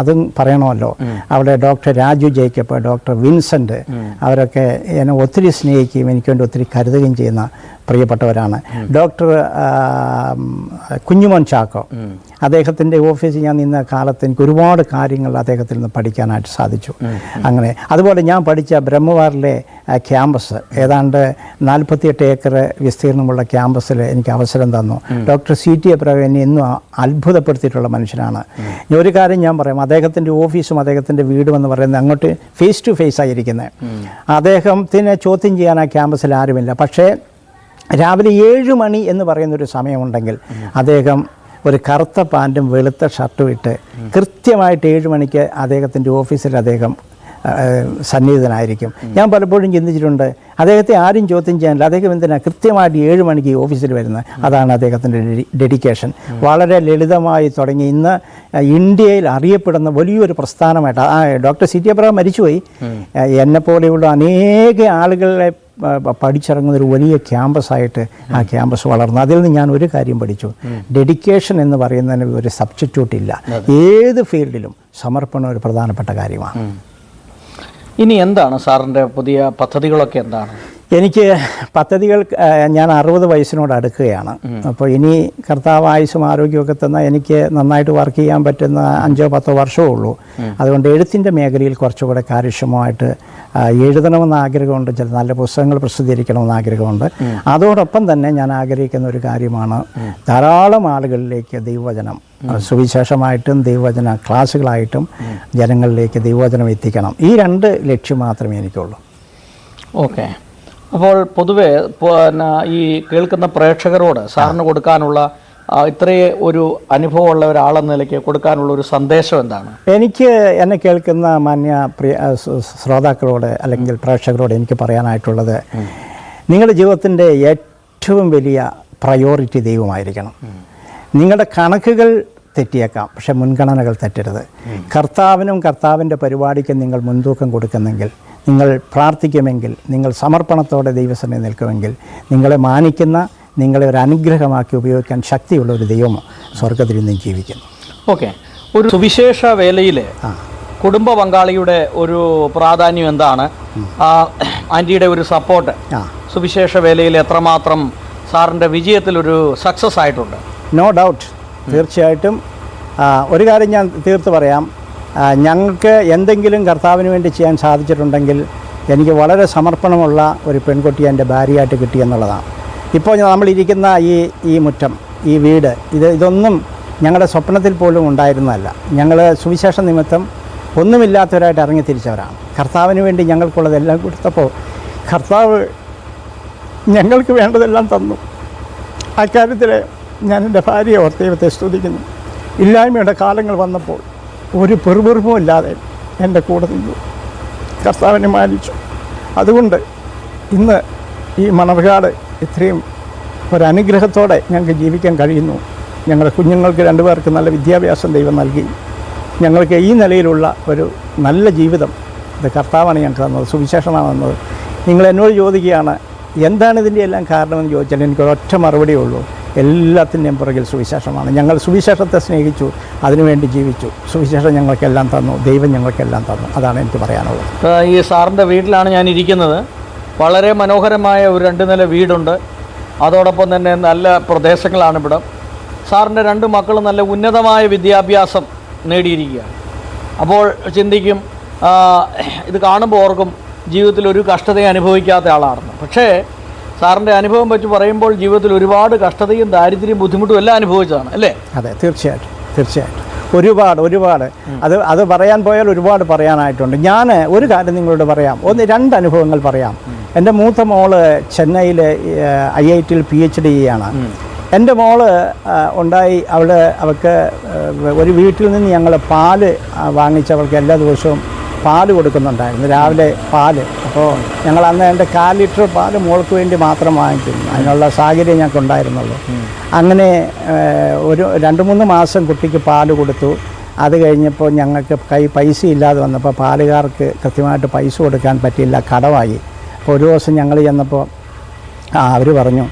അതും പറയണമല്ലോ, അവിടെ doctor Raju Jacob, doctor Vincent, അവരൊക്കെ എന്നെ ഒത്തിരി സ്നേഹിക്കുകയും എനിക്ക് വേണ്ടി ഒത്തിരി കരുതുകയും ചെയ്യുന്ന പ്രിയപ്പെട്ടവരാണ്. ഡോക്ടർ കുഞ്ഞുമോൻ ചാക്കോ, അദ്ദേഹത്തിൻ്റെ ഓഫീസിൽ ഞാൻ നിന്ന കാലത്ത് എനിക്ക് ഒരുപാട് കാര്യങ്ങൾ അദ്ദേഹത്തിൽ നിന്ന് പഠിക്കാനായിട്ട് സാധിച്ചു. അങ്ങനെ അതുപോലെ ഞാൻ പഠിച്ച ബ്രഹ്മവാറിലെ ക്യാമ്പസ്, ഏതാണ്ട് 48 ഏക്കർ വിസ്തീർണമുള്ള ക്യാമ്പസിൽ എനിക്ക് അവസരം തന്നു. ഡോക്ടർ CT എബ്രഹാം എന്നെ ഇന്നും അത്ഭുതപ്പെടുത്തിയിട്ടുള്ള മനുഷ്യനാണ്. ഒരു കാര്യം ഞാൻ പറയാം, അദ്ദേഹത്തിൻ്റെ ഓഫീസും അദ്ദേഹത്തിൻ്റെ വീടും എന്ന് പറയുന്നത് അങ്ങോട്ട് ഫേസ് ടു ഫേസ് ആയിരിക്കുന്നത്. അദ്ദേഹത്തിനെ ചോദ്യം ചെയ്യാൻ ആ ക്യാമ്പസിൽ ആരുമില്ല. പക്ഷേ രാവിലെ 7 മണി എന്ന് പറയുന്നൊരു സമയമുണ്ടെങ്കിൽ അദ്ദേഹം ഒരു കറുത്ത പാൻറ്റും വെളുത്ത ഷർട്ടും ഇട്ട് കൃത്യമായിട്ട് 7 മണിക്ക് അദ്ദേഹത്തിൻ്റെ ഓഫീസിൽ അദ്ദേഹം സന്നിഹിതനായിരിക്കും. ഞാൻ പലപ്പോഴും ചിന്തിച്ചിട്ടുണ്ട്, അദ്ദേഹത്തെ ആരും ചോദ്യം ചെയ്യാനില്ല, അദ്ദേഹം എന്തിനാണ് കൃത്യമായിട്ട് 7 മണിക്ക് ഓഫീസിൽ വരുന്നത്. അതാണ് അദ്ദേഹത്തിൻ്റെ ഡെഡിക്കേഷൻ. വളരെ ലളിതമായി തുടങ്ങി ഇന്ന് ഇന്ത്യയിൽ അറിയപ്പെടുന്ന വലിയൊരു പ്രസ്ഥാനമായിട്ട് ഡോക്ടർ CT എബ്രഹാം മരിച്ചുപോയി. എന്നെപ്പോലെയുള്ള അനേക ആളുകളെ പഠിച്ചിറങ്ങുന്ന ഒരു വലിയ ക്യാമ്പസായിട്ട് ആ ക്യാമ്പസ് വളർന്നു. അതിൽ നിന്ന് ഞാൻ ഒരു കാര്യം പഠിച്ചു, ഡെഡിക്കേഷൻ എന്ന് പറയുന്നതിന് ഒരു സബ്സ്റ്റിറ്റ്യൂട്ട് ഇല്ല. ഏത് ഫീൽഡിലും സമർപ്പണം ഒരു പ്രധാനപ്പെട്ട കാര്യമാണ്. ഇനി എന്താണ് സാറിൻ്റെ പുതിയ പദ്ധതികളൊക്കെ എന്താണ്? എനിക്ക് പദ്ധതികൾ, ഞാൻ 60 വയസ്സിനോട് അടുക്കുകയാണ്. അപ്പോൾ ഇനി കർത്താവ് ആയുസ്സും ആരോഗ്യമൊക്കെ തന്നാൽ എനിക്ക് നന്നായിട്ട് വർക്ക് ചെയ്യാൻ പറ്റുന്ന 5-10 വർഷമേ ഉള്ളൂ. അതുകൊണ്ട് എഴുത്തിൻ്റെ മേഖലയിൽ കുറച്ചുകൂടെ കാര്യക്ഷമമായിട്ട് എഴുതണമെന്ന് ആഗ്രഹമുണ്ട്. ചില നല്ല പുസ്തകങ്ങൾ പ്രസിദ്ധീകരിക്കണമെന്ന് ആഗ്രഹമുണ്ട്. അതോടൊപ്പം തന്നെ ഞാൻ ആഗ്രഹിക്കുന്ന ഒരു കാര്യമാണ്, ധാരാളം ആളുകളിലേക്ക് ദൈവവചനം, സുവിശേഷമായിട്ടും ദൈവവചന ക്ലാസ്സുകളായിട്ടും ജനങ്ങളിലേക്ക് ദൈവവചനം എത്തിക്കണം. ഈ 2 ലക്ഷ്യം മാത്രമേ എനിക്കുള്ളൂ. ഓക്കെ. അപ്പോൾ പൊതുവെ ഈ കേൾക്കുന്ന പ്രേക്ഷകരോട് സാറിന് കൊടുക്കാനുള്ള ഇത്രയേ ഒരു അനുഭവമുള്ള ഒരാളെന്ന നിലയ്ക്ക് കൊടുക്കാനുള്ള ഒരു സന്ദേശം എന്താണ്? എനിക്ക് എന്നെ കേൾക്കുന്ന മാന്യ പ്രിയ ശ്രോതാക്കളോട് അല്ലെങ്കിൽ പ്രേക്ഷകരോട് എനിക്ക് പറയാനായിട്ടുള്ളത്, നിങ്ങളുടെ ജീവിതത്തിൻ്റെ ഏറ്റവും വലിയ പ്രയോറിറ്റി ദൈവമായിരിക്കണം. നിങ്ങളുടെ കണക്കുകൾ തെറ്റിയേക്കാം, പക്ഷേ മുൻഗണനകൾ തെറ്റരുത്. കർത്താവിനും കർത്താവിൻ്റെ പരിപാടിക്കും നിങ്ങൾ മുൻതൂക്കം കൊടുക്കുന്നെങ്കിൽ, നിങ്ങൾ പ്രാർത്ഥിക്കുമെങ്കിൽ, നിങ്ങൾ സമർപ്പണത്തോടെ ദൈവസന്നിധിയിൽ നിൽക്കുമെങ്കിൽ, നിങ്ങളെ മാനിക്കുന്ന, നിങ്ങളെ ഒരു അനുഗ്രഹമാക്കി ഉപയോഗിക്കാൻ ശക്തിയുള്ള ഒരു ദൈവം സ്വർഗത്തിൽ നിന്നും ജീവിക്കുന്നു. ഓക്കെ. ഒരു സുവിശേഷ വേലയിൽ കുടുംബ പങ്കാളിയുടെ ഒരു പ്രാധാന്യം എന്താണ്? ആൻറ്റിയുടെ ഒരു സപ്പോർട്ട് സുവിശേഷ വേലയിൽ എത്രമാത്രം സാറിൻ്റെ വിജയത്തിലൊരു സക്സസ് ആയിട്ടുണ്ട്? നോ ഡൗട്ട്, തീർച്ചയായിട്ടും. ഒരു കാര്യം ഞാൻ തീർത്ത് പറയാം, ഞങ്ങൾക്ക് എന്തെങ്കിലും കർത്താവിന് വേണ്ടി ചെയ്യാൻ സാധിച്ചിട്ടുണ്ടെങ്കിൽ എനിക്ക് വളരെ സമർപ്പണമുള്ള ഒരു പെൺകുട്ടി എൻ്റെ ഭാര്യയായിട്ട് കിട്ടിയെന്നുള്ളതാണ്. ഇപ്പോൾ നമ്മളിരിക്കുന്ന ഈ മുറ്റം, ഈ വീട്, ഇതൊന്നും ഞങ്ങളുടെ സ്വപ്നത്തിൽ പോലും ഉണ്ടായിരുന്നതല്ല. ഞങ്ങൾ സുവിശേഷ നിമിത്തം ഒന്നുമില്ലാത്തവരായിട്ട് ഇറങ്ങി തിരിച്ചവരാണ്. കർത്താവിന് വേണ്ടി ഞങ്ങൾക്കുള്ളതെല്ലാം കൊടുത്തപ്പോൾ കർത്താവ് ഞങ്ങൾക്ക് വേണ്ടതെല്ലാം തന്നു. അക്കാര്യത്തിൽ ഞാൻ എൻ്റെ ഭാര്യയെ ഓർത്ത് ദൈവത്തെ സ്തുതിക്കുന്നു. ഇല്ലായ്മയുടെ കാലങ്ങൾ വന്നപ്പോൾ ഒരു പെറുപെറുപ്പും ഇല്ലാതെ എൻ്റെ കൂടെ നിന്നു, കർത്താവിനെ മാനിച്ചു. അതുകൊണ്ട് ഇന്ന് ഈ മണർകാട് ഇത്രയും ഒരനുഗ്രഹത്തോടെ ഞങ്ങൾക്ക് ജീവിക്കാൻ കഴിയുന്നു. ഞങ്ങളുടെ കുഞ്ഞുങ്ങൾക്ക് 2 പേർക്ക് നല്ല വിദ്യാഭ്യാസം ദൈവം നൽകി. ഞങ്ങൾക്ക് ഈ നിലയിലുള്ള ഒരു നല്ല ജീവിതം ഇത് കർത്താവാണ് ഞങ്ങൾക്ക് തന്നത്, സുവിശേഷമാണ് തന്നത്. നിങ്ങൾ എന്നോട് ചോദിക്കുകയാണ് എന്താണ് ഇതിൻ്റെ എല്ലാം കാരണമെന്ന് ചോദിച്ചാൽ എനിക്കൊരൊറ്റ മറുപടിയേ ഉള്ളൂ, എല്ലാത്തിൻ്റെയും പുറകിൽ സുവിശേഷമാണ്. ഞങ്ങൾ സുവിശേഷത്തെ സ്നേഹിച്ചു, അതിനുവേണ്ടി ജീവിച്ചു. സുവിശേഷം ഞങ്ങൾക്കെല്ലാം തന്നു, ദൈവം ഞങ്ങൾക്കെല്ലാം തന്നു. അതാണ് എനിക്ക് പറയാനുള്ളത്. ഈ സാറിൻ്റെ വീട്ടിലാണ് ഞാൻ ഇരിക്കുന്നത്. വളരെ മനോഹരമായ ഒരു 2 നില വീടുണ്ട്. അതോടൊപ്പം തന്നെ നല്ല പ്രദേശങ്ങളാണ് ഇവിടെ. സാറിൻ്റെ 2 മക്കളും നല്ല ഉന്നതമായ വിദ്യാഭ്യാസം നേടിയിരിക്കുകയാണ്. അപ്പോൾ ചിന്തിക്കും, ഇത് കാണുമ്പോൾ ഓർക്കും ജീവിതത്തിൽ ഒരു കഷ്ടതയും അനുഭവിക്കാത്ത ആളാണെന്ന്. പക്ഷേ സാറിൻ്റെ അനുഭവം വെച്ച് പറയുമ്പോൾ ജീവിതത്തിൽ ഒരുപാട് കഷ്ടതയും ദാരിദ്ര്യവും ബുദ്ധിമുട്ടും എല്ലാം അനുഭവിച്ചതാണ് അല്ലേ? അതെ, തീർച്ചയായിട്ടും തീർച്ചയായിട്ടും ഒരുപാട്. അത് പറയാൻ പോയാൽ ഒരുപാട് പറയാനായിട്ടുണ്ട്. ഞാൻ ഒരു കാര്യം നിങ്ങളോട് പറയാം, 2 അനുഭവങ്ങൾ പറയാം. എൻ്റെ മൂത്ത മോള് ചെന്നൈയിൽ IIT-യിൽ PhD ചെയ്യാണ്. എൻ്റെ മോള് ഉണ്ടായി, അവൾക്ക് ഒരു വീട്ടിൽ നിന്ന് ഞങ്ങൾ പാല് വാങ്ങിച്ച് അവൾക്ക് എല്ലാ ദിവസവും പാല് കൊടുക്കുന്നുണ്ടായിരുന്നു, രാവിലെ പാല്. അപ്പോൾ ഞങ്ങൾ അന്ന് എൻ്റെ 4 ലിറ്റർ പാല് മോൾക്ക് വേണ്ടി മാത്രം വാങ്ങിക്കുന്നു. അതിനുള്ള സാഹചര്യം ഞങ്ങൾക്ക് ഉണ്ടായിരുന്നുള്ളൂ. അങ്ങനെ ഒരു 2-3 മാസം കുട്ടിക്ക് പാല് കൊടുത്തു. അത് കഴിഞ്ഞപ്പോൾ ഞങ്ങൾക്ക് പൈസ ഇല്ലാതെ വന്നപ്പോൾ പാലുകാർക്ക് കൃത്യമായിട്ട് പൈസ കൊടുക്കാൻ പറ്റിയില്ല, കടമായി. അപ്പോൾ ഒരു ദിവസം ഞങ്ങൾ ചെന്നപ്പോൾ അവർ പറഞ്ഞു,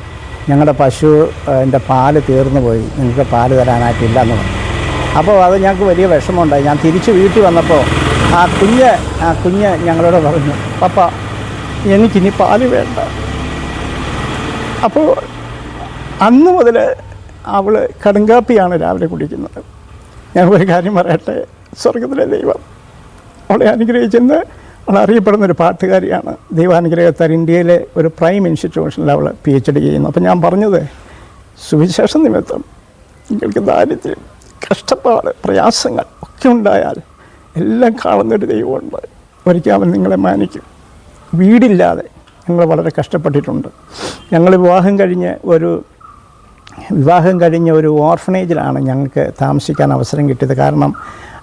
ഞങ്ങളുടെ പശുവിൻ്റെ പാല് തീർന്നു പോയി, നിങ്ങൾക്ക് പാല് തരാനായിട്ടില്ല എന്ന് പറഞ്ഞു. അപ്പോൾ അത് ഞങ്ങൾക്ക് വലിയ വിഷമമുണ്ടായി. ഞാൻ തിരിച്ച് വീട്ടിൽ വന്നപ്പോൾ ആ കുഞ്ഞ് ഞങ്ങളോട് പറഞ്ഞു, പപ്പ എനിക്കിനി പാല് വേണ്ട. അപ്പോൾ അന്ന് മുതൽ അവൾ കടുങ്കാപ്പിയാണ് രാവിലെ കുടിക്കുന്നത്. ഞാൻ ഒരു കാര്യം പറയട്ടെ, സ്വർഗത്തിലെ ദൈവം അവളെ അനുഗ്രഹിച്ചെന്ന് അവൾ അറിയപ്പെടുന്നൊരു പാട്ടുകാരിയാണ്. ദൈവാനുഗ്രഹത്താൽ ഇന്ത്യയിലെ ഒരു പ്രൈം ഇൻസ്റ്റിറ്റ്യൂഷനിൽ അവൾ PhD ചെയ്യുന്നു. അപ്പോൾ ഞാൻ പറഞ്ഞത്, സുവിശേഷ നിമിത്തം നിങ്ങൾക്ക് ദാരിദ്ര്യം, കഷ്ടപ്പാട്, പ്രയാസങ്ങൾ ഒക്കെ ഉണ്ടായാൽ എല്ലാം കാണുന്നൊരു ദൈവമുണ്ട്. ഒരിക്കൽ അവൻ നിങ്ങളെ മാനിക്കും. വീടില്ലാതെ ഞങ്ങൾ വളരെ കഷ്ടപ്പെട്ടിട്ടുണ്ട്. ഞങ്ങൾ വിവാഹം കഴിഞ്ഞ ഒരു ഓർഫനേജിലാണ് ഞങ്ങൾക്ക് താമസിക്കാൻ അവസരം കിട്ടിയത്. കാരണം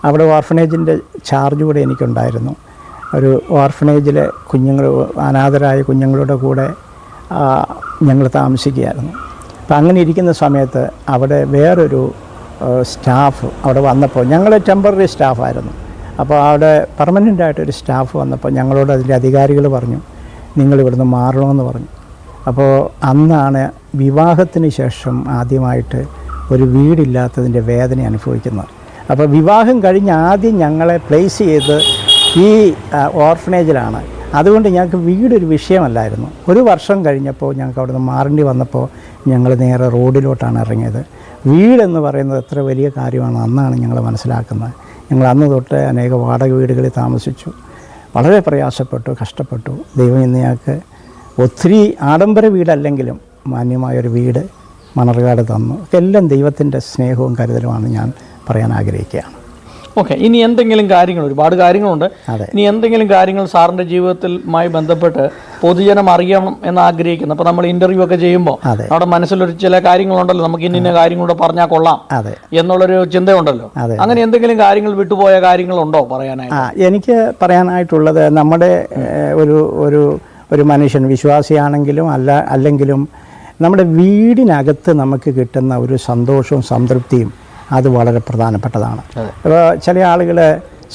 അവിടെ ഓർഫനേജിൻ്റെ ചാർജ് കൂടെ എനിക്കുണ്ടായിരുന്നു. ഒരു ഓർഫനേജിലെ അനാഥരായ കുഞ്ഞുങ്ങളുടെ കൂടെ ഞങ്ങൾ താമസിക്കുകയായിരുന്നു. അപ്പം അങ്ങനെ ഇരിക്കുന്ന സമയത്ത് അവിടെ വേറൊരു സ്റ്റാഫ് അവിടെ വന്നപ്പോൾ, ഞങ്ങൾ ടെമ്പററി സ്റ്റാഫായിരുന്നു. അപ്പോൾ അവിടെ പെർമനൻ്റായിട്ടൊരു സ്റ്റാഫ് വന്നപ്പോൾ ഞങ്ങളോട് അതിൻ്റെ അധികാരികൾ പറഞ്ഞു, നിങ്ങളിവിടുന്ന് മാറണമെന്ന് പറഞ്ഞു. അപ്പോൾ അന്നാണ് വിവാഹത്തിന് ശേഷം ആദ്യമായിട്ട് ഒരു വീടില്ലാത്തതിൻ്റെ വേദന അനുഭവിക്കുന്നത്. അപ്പോൾ വിവാഹം കഴിഞ്ഞ് ആദ്യം ഞങ്ങളെ പ്ലേസ് ചെയ്ത് ഈ ഓർഫനേജിലാണ്. അതുകൊണ്ട് ഞങ്ങൾക്ക് വീടൊരു വിഷയമല്ലായിരുന്നു. 1 വർഷം കഴിഞ്ഞപ്പോൾ ഞങ്ങൾക്ക് അവിടുന്ന് മാറേണ്ടി വന്നപ്പോൾ ഞങ്ങൾ നേരെ റോഡിലോട്ടാണ് ഇറങ്ങിയത്. വീടെന്ന് പറയുന്നത് എത്ര വലിയ കാര്യമാണ് അന്നാണ് ഞങ്ങൾ മനസ്സിലാക്കുന്നത്. ഞങ്ങൾ അന്ന് തൊട്ട് അനേക വാടക വീടുകളിൽ താമസിച്ചു. വളരെ പ്രയാസപ്പെട്ടു, കഷ്ടപ്പെട്ടു. ദൈവം ഇന്ന് ഞങ്ങൾക്ക് ഒത്തിരി ആഡംബര വീടല്ലെങ്കിലും മാന്യമായൊരു വീട് മണർകാട് തന്നു. എല്ലാം ദൈവത്തിൻ്റെ സ്നേഹവും കരുതലുമാണ് ഞാൻ പറയാൻ ആഗ്രഹിക്കുകയാണ്. ഓക്കെ, ഇനി എന്തെങ്കിലും കാര്യങ്ങൾ, ഒരുപാട് കാര്യങ്ങളുണ്ട്, ഇനി എന്തെങ്കിലും കാര്യങ്ങൾ സാറിൻ്റെ ജീവിതത്തിലുമായി ബന്ധപ്പെട്ട് പൊതുജനം അറിയണം എന്ന് ആഗ്രഹിക്കുന്നു? അപ്പോൾ നമ്മൾ ഇൻ്റർവ്യൂ ഒക്കെ ചെയ്യുമ്പോൾ നമ്മുടെ മനസ്സിലൊരു ചില കാര്യങ്ങളുണ്ടല്ലോ, നമുക്ക് ഇന്ന കാര്യങ്ങളൂടെ പറഞ്ഞാൽ കൊള്ളാം എന്നുള്ളൊരു ചിന്തയുണ്ടല്ലോ. അങ്ങനെ എന്തെങ്കിലും കാര്യങ്ങൾ വിട്ടുപോയ കാര്യങ്ങളുണ്ടോ പറയാനായിട്ട്? എനിക്ക് പറയാനായിട്ടുള്ളത്, നമ്മുടെ ഒരു മനുഷ്യൻ വിശ്വാസിയാണെങ്കിലും അല്ലെങ്കിലും നമ്മുടെ വീടിനകത്ത് നമുക്ക് കിട്ടുന്ന ഒരു സന്തോഷവും സംതൃപ്തിയും അത് വളരെ പ്രധാനപ്പെട്ടതാണ്. അപ്പോൾ ചില ആളുകൾ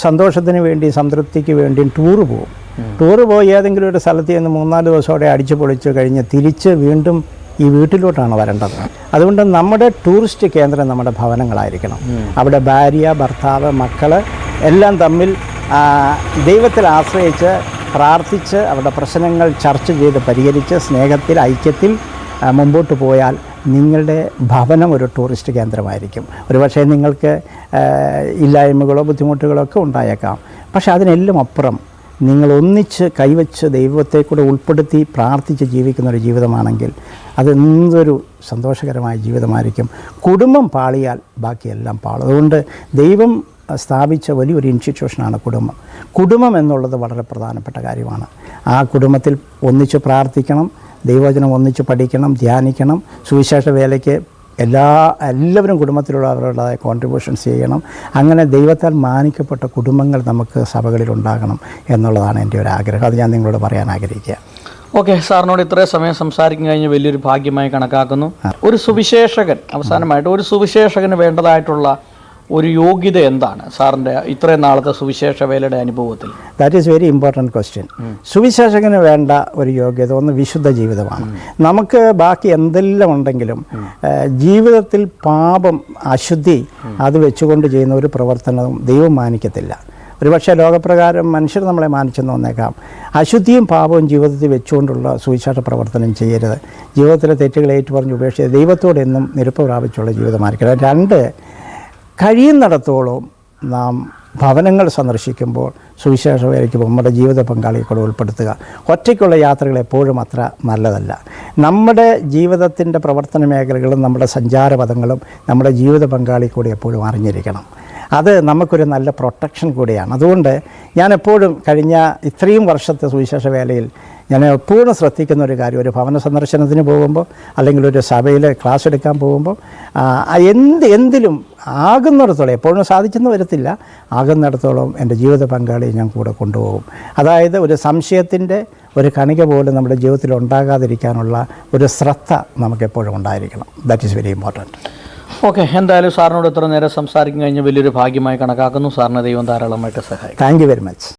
സന്തോഷത്തിന് വേണ്ടി, സംതൃപ്തിക്ക് വേണ്ടി ടൂറ് പോയി ഏതെങ്കിലും ഒരു സ്ഥലത്ത് നിന്ന് 3-4 ദിവസത്തോടെ അടിച്ചു പൊളിച്ച് കഴിഞ്ഞ് തിരിച്ച് വീണ്ടും ഈ വീട്ടിലോട്ടാണ് വരേണ്ടത്. അതുകൊണ്ട് നമ്മുടെ ടൂറിസ്റ്റ് കേന്ദ്രം നമ്മുടെ ഭവനങ്ങളായിരിക്കണം. അവിടെ ഭാര്യ, ഭർത്താവ്, മക്കൾ എല്ലാം തമ്മിൽ ദൈവത്തിൽ ആശ്രയിച്ച് പ്രാർത്ഥിച്ച് അവരുടെ പ്രശ്നങ്ങൾ ചർച്ച ചെയ്ത് പരിഹരിച്ച് സ്നേഹത്തിൽ, ഐക്യത്തിൽ മുമ്പോട്ട് പോയാൽ നിങ്ങളുടെ ഭവനം ഒരു ടൂറിസ്റ്റ് കേന്ദ്രമായിരിക്കും. ഒരുപക്ഷേ നിങ്ങൾക്ക് ഇല്ലായ്മകളോ ബുദ്ധിമുട്ടുകളോ ഒക്കെ ഉണ്ടായേക്കാം. പക്ഷേ അതിനെല്ലാം അപ്പുറം നിങ്ങൾ ഒന്നിച്ച് കൈവച്ച് ദൈവത്തെ കൂടെ ഉൾപ്പെടുത്തി പ്രാർത്ഥിച്ച് ജീവിക്കുന്ന ഒരു ജീവിതമാണെങ്കിൽ അതെന്തൊരു സന്തോഷകരമായ ജീവിതമായിരിക്കും. കുടുംബം പാളിയാൽ ബാക്കിയെല്ലാം പാളും. അതുകൊണ്ട് ദൈവം സ്ഥാപിച്ച വലിയൊരു ഇൻസ്റ്റിറ്റ്യൂഷനാണ് കുടുംബം എന്നുള്ളത് വളരെ പ്രധാനപ്പെട്ട കാര്യമാണ്. ആ കുടുംബത്തിൽ ഒന്നിച്ച് പ്രാർത്ഥിക്കണം, ദൈവവചനം ഒന്നിച്ച് പഠിക്കണം, ധ്യാനിക്കണം. സുവിശേഷ വേലയ്ക്ക് എല്ലാവരും കുടുംബത്തിലുള്ളവരുടേതായ കോൺട്രിബ്യൂഷൻസ് ചെയ്യണം. അങ്ങനെ ദൈവത്താൽ മാനിക്കപ്പെട്ട കുടുംബങ്ങൾ നമുക്ക് സഭകളിൽ ഉണ്ടാകണം എന്നുള്ളതാണ് എൻ്റെ ഒരു ആഗ്രഹം. അത് ഞാൻ നിങ്ങളോട് പറയാൻ ആഗ്രഹിക്കുക. ഓക്കെ, സാറിനോട് ഇത്രയും സമയം സംസാരിക്കാൻ കഴിഞ്ഞ് വലിയൊരു ഭാഗ്യമായി കണക്കാക്കുന്നു. ഒരു സുവിശേഷകൻ, അവസാനമായിട്ട് ഒരു സുവിശേഷകന് വേണ്ടതായിട്ടുള്ള ഒരു യോഗ്യത എന്താണ് സാറിൻ്റെ ഇത്രയും നാളത്തെ സുവിശേഷ വേലയുടെ അനുഭവത്തിൽ? That is very important question. സുവിശേഷകന് വേണ്ട ഒരു യോഗ്യത ഒന്ന് വിശുദ്ധ ജീവിതമാണ്. നമുക്ക് ബാക്കി എന്തെല്ലാം ഉണ്ടെങ്കിലും ജീവിതത്തിൽ പാപം, അശുദ്ധി അത് വെച്ചുകൊണ്ട് ചെയ്യുന്ന ഒരു പ്രവർത്തനവും ദൈവം മാനിക്കത്തില്ല. ഒരുപക്ഷെ ലോകപ്രകാരം മനുഷ്യർ നമ്മളെ മാനിച്ചെന്ന് വന്നേക്കാം. അശുദ്ധിയും പാപവും ജീവിതത്തിൽ വെച്ചുകൊണ്ടുള്ള സുവിശേഷ പ്രവർത്തനം ചെയ്യരുത്. ജീവിതത്തിലെ തെറ്റുകൾ ഏറ്റുപറഞ്ഞ് ഉപേക്ഷിച്ച് ദൈവത്തോട് എന്നും നിരപ്പ് പ്രാപിച്ചുള്ള ജീവിതമായിരിക്കണം. 2, കഴിയുന്നിടത്തോളം നാം ഭവനങ്ങൾ സന്ദർശിക്കുമ്പോൾ സുവിശേഷ വേലയ്ക്ക് നമ്മുടെ ജീവിത പങ്കാളിയെ കൂടെ ഉൾപ്പെടുത്തുക. ഒറ്റയ്ക്കുള്ള യാത്രകൾ എപ്പോഴും അത്ര നല്ലതല്ല. നമ്മുടെ ജീവിതത്തിൻ്റെ പ്രവർത്തന മേഖലകളും നമ്മുടെ സഞ്ചാരപഥങ്ങളും നമ്മുടെ ജീവിത പങ്കാളി കൂടി എപ്പോഴും അറിഞ്ഞിരിക്കണം. അത് നമുക്കൊരു നല്ല പ്രൊട്ടക്ഷൻ കൂടിയാണ്. അതുകൊണ്ട് ഞാൻ എപ്പോഴും കഴിഞ്ഞ ഇത്രയും വർഷത്തെ സുവിശേഷ വേലയിൽ ഞാൻ എപ്പോഴും ശ്രദ്ധിക്കുന്ന ഒരു കാര്യം, ഒരു ഭവന സന്ദർശനത്തിന് പോകുമ്പോൾ അല്ലെങ്കിൽ ഒരു സഭയിൽ ക്ലാസ് എടുക്കാൻ പോകുമ്പോൾ എന്തിലും ആകുന്നിടത്തോളം, എപ്പോഴും സാധിച്ചെന്ന് വരത്തില്ല, ആകുന്നിടത്തോളം എൻ്റെ ജീവിത പങ്കാളിയെ ഞാൻ കൂടെ കൊണ്ടുപോകും. അതായത് ഒരു സംശയത്തിൻ്റെ ഒരു കണിക പോലും നമ്മുടെ ജീവിതത്തിൽ ഉണ്ടാകാതിരിക്കാനുള്ള ഒരു ശ്രദ്ധ നമുക്കെപ്പോഴും ഉണ്ടായിരിക്കണം. That is very important. Okay, എന്തായാലും സാറിനോട് ഇത്ര നേരം സംസാരിക്കാൻ കഴിഞ്ഞ വലിയൊരു ഭാഗ്യമായി കണക്കാക്കുന്നു. സാറിന് ദൈവം ധാരാളമായിട്ട് സഹായിക്കും. Thank you very much.